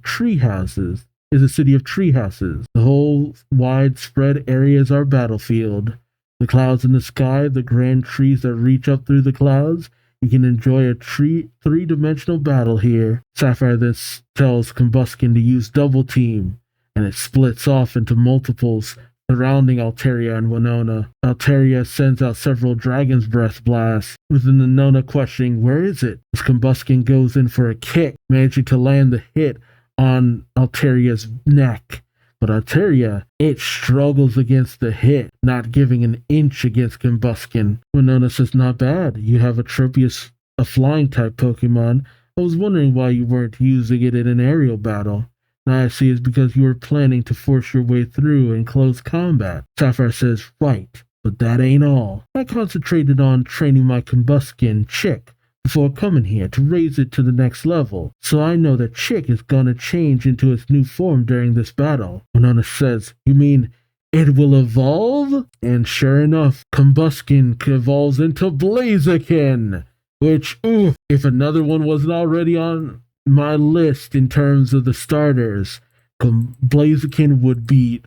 city of tree houses. The whole widespread area is our battlefield. The clouds in the sky, the grand trees that reach up through the clouds. You can enjoy a three-dimensional battle here. Sapphire then tells Combuskin to use Double Team, and it splits off into multiples surrounding Alteria and Winona. Alteria sends out several Dragon's Breath blasts, with Winona questioning, where is it? As Combuskin goes in for a kick, managing to land the hit on Alteria's neck. But Alteria, it struggles against the hit, not giving an inch against Combuskin. Winona says, not bad. You have a Tropius, a flying type Pokemon. I was wondering why you weren't using it in an aerial battle. Now I see it's because you were planning to force your way through in close combat. Sapphire says, right, but that ain't all. I concentrated on training my Combuskin, Chick, before coming here to raise it to the next level, so I know that Chick is gonna change into its new form during this battle. Winona says, you mean it will evolve? And sure enough, Combuskin evolves into Blaziken, which, if another one wasn't already on my list in terms of the starters, Blaziken would be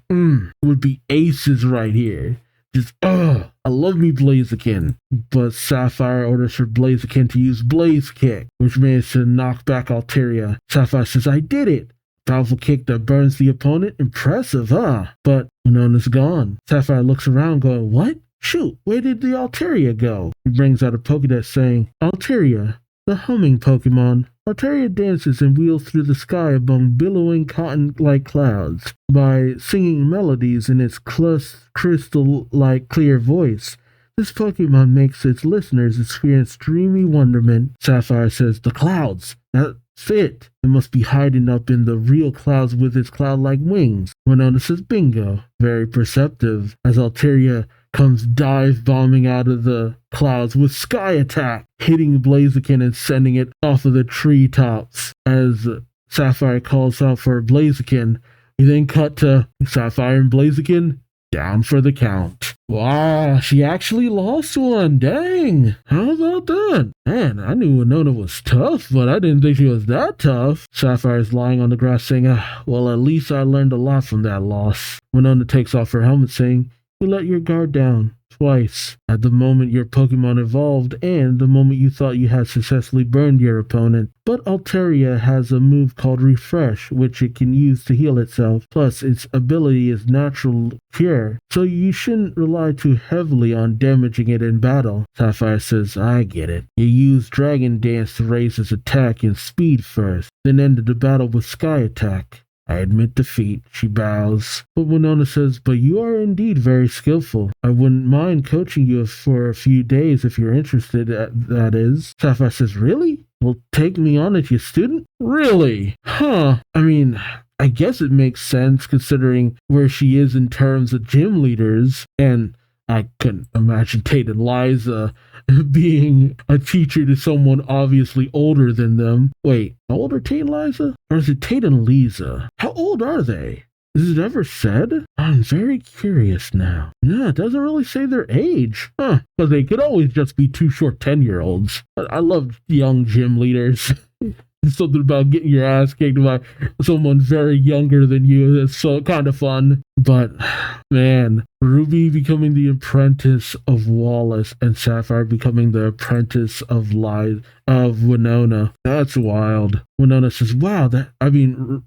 aces right here. Just, I love me Blaziken. But Sapphire orders for Blaziken to use Blaze Kick, which managed to knock back Alteria. Sapphire says, I did it! Powerful kick that burns the opponent? Impressive, huh? But Winona's gone. Sapphire looks around going, what? Shoot, where did the Alteria go? He brings out a Pokédex saying, Alteria, the humming Pokemon. Alteria dances and wheels through the sky among billowing cotton-like clouds by singing melodies in its crystal-like clear voice. This Pokemon makes its listeners experience dreamy wonderment. Sapphire says, the clouds. That's it. It must be hiding up in the real clouds with its cloud-like wings. Winona says, bingo. Very perceptive. As Alteria comes dive bombing out of the clouds with Sky Attack, hitting Blaziken and sending it off of the treetops. As Sapphire calls out for Blaziken, we then cut to Sapphire and Blaziken down for the count. Wow, she actually lost one. Dang. How about that? Man, I knew Winona was tough, but I didn't think she was that tough. Sapphire's lying on the grass saying, well, at least I learned a lot from that loss. Winona takes off her helmet saying, you let your guard down twice. At the moment your Pokemon evolved and the moment you thought you had successfully burned your opponent. But Alteria has a move called Refresh, which it can use to heal itself. Plus, its ability is Natural Cure, so you shouldn't rely too heavily on damaging it in battle. Sapphire says, I get it. You use Dragon Dance to raise its attack and speed first, then ended the battle with Sky Attack. I admit defeat, she bows. But Winona says, but you are indeed very skillful. I wouldn't mind coaching you for a few days if you're interested, that is. Sapphire says, really? Well, take me on as your student? Really? Huh. I mean, I guess it makes sense considering where she is in terms of gym leaders, and I couldn't imagine Tate and Liza being a teacher to someone obviously older than them. Wait, how old are Tate and Liza? Or is it Tate and Liza? How old are they? Is it ever said? I'm very curious now. No, it doesn't really say their age. Huh, because they could always just be two short 10-year-olds. I love young gym leaders. There's something about getting your ass kicked by someone very younger than you. That's so kind of fun. But, man, Ruby becoming the apprentice of Wallace and Sapphire becoming the apprentice of Winona. That's wild. Winona says,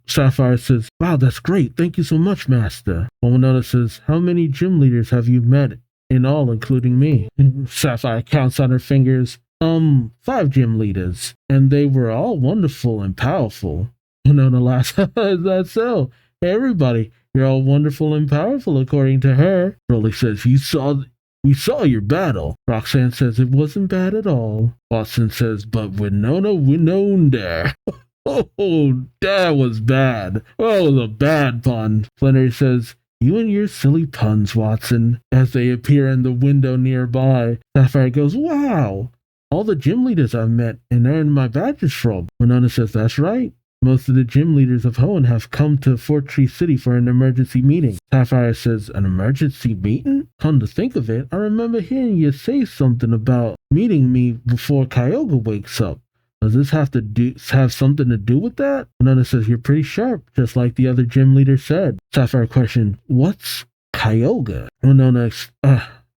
Sapphire says, wow, that's great. Thank you so much, Master. Well, Winona says, how many gym leaders have you met in all, including me? Sapphire counts on her fingers. 5 gym leaders, and they were all wonderful and powerful. Winona laughs. Is that so? Hey, everybody, you're all wonderful and powerful according to her. Broly says, we saw your battle. Roxanne says, it wasn't bad at all. Watson says, but Winona there. Oh, that was bad. Oh, it was a bad pun. Flannery says, you and your silly puns, Watson. As they appear in the window nearby, Sapphire goes, wow. all the gym leaders I've met and earned my badges from. Winona says, that's right. Most of the gym leaders of Hoenn have come to Fort Tree City for an emergency meeting. Sapphire says, an emergency meeting? Come to think of it, I remember hearing you say something about meeting me before Kyogre wakes up. Does this have something to do with that? Winona says, you're pretty sharp, just like the other gym leader said. Sapphire questioned, what's Kyogre? Winona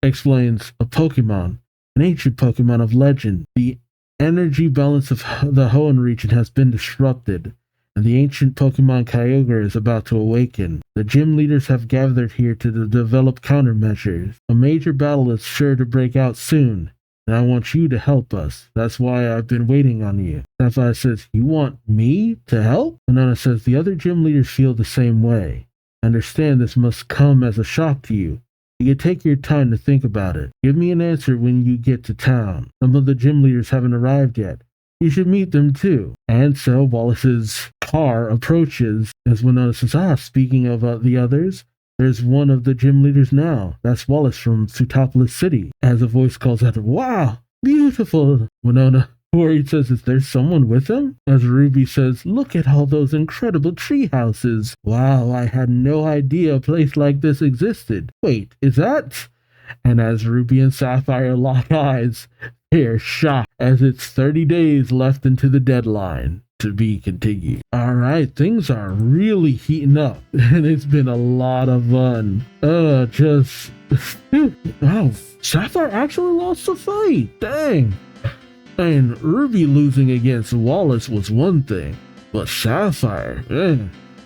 explains, a Pokemon, an ancient Pokemon of legend. The energy balance of the Hoenn region has been disrupted, and the ancient Pokemon Kyogre is about to awaken. The gym leaders have gathered here to develop countermeasures. A major battle is sure to break out soon, and I want you to help us. That's why I've been waiting on you. Sapphire says, you want me to help? Winona says, the other gym leaders feel the same way. I understand this must come as a shock to you. You can take your time to think about it. Give me an answer when you get to town. Some of the gym leaders haven't arrived yet. You should meet them too. And so Wallace's car approaches as Winona says, speaking of the others, there's one of the gym leaders now. That's Wallace from Sootopolis City. As a voice calls out, wow, beautiful. Winona worried says, is there someone with him? As Ruby says, look at all those incredible tree houses. Wow, I had no idea a place like this existed. Wait, is that? And as Ruby and Sapphire lock eyes, they're shocked as it's 30 days left into the deadline. To be continued. Alright, things are really heating up, and it's been a lot of fun. Wow, Sapphire actually lost the fight. Dang. And Ruby losing against Wallace was one thing, but Sapphire,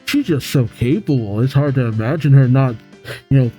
she's just so capable. It's hard to imagine her not,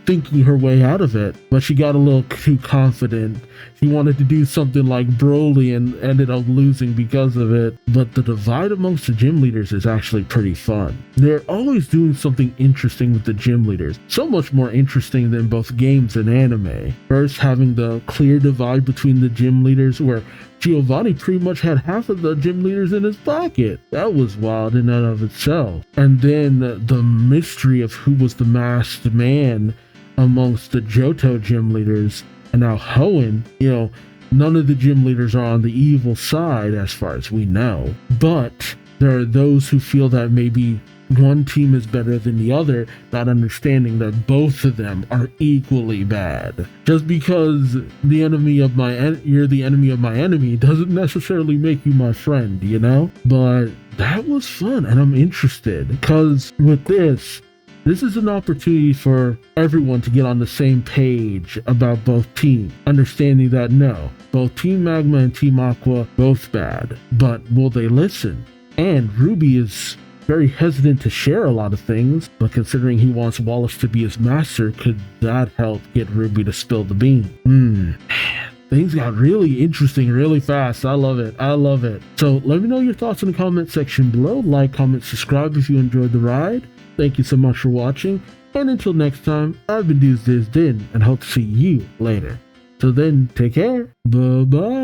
thinking her way out of it. But she got a little too confident. She wanted to do something like Broly and ended up losing because of it. But the divide amongst the gym leaders is actually pretty fun. They're always doing something interesting with the gym leaders. So much more interesting than both games and anime. First, having the clear divide between the gym leaders where Giovanni pretty much had half of the gym leaders in his pocket. That was wild in and of itself. And then the mystery of who was the masked man amongst the Johto gym leaders. And now Hoenn, none of the gym leaders are on the evil side as far as we know. But there are those who feel that maybe one team is better than the other, not understanding that both of them are equally bad. Just because you're the enemy of my enemy doesn't necessarily make you my friend, But that was fun, and I'm interested because with this is an opportunity for everyone to get on the same page about both teams, understanding that no, both Team Magma and Team Aqua, both bad, but will they listen? And Ruby is very hesitant to share a lot of things, but considering he wants Wallace to be his master, could that help get Ruby to spill the bean? Things got really interesting really fast. I love it. So let me know your thoughts in the comment section below. Like, comment, subscribe if you enjoyed the ride. Thank you so much for watching, and until next time, I've been Duuz-Diz-Din, and hope to see you later. So then, take care. Bye-bye.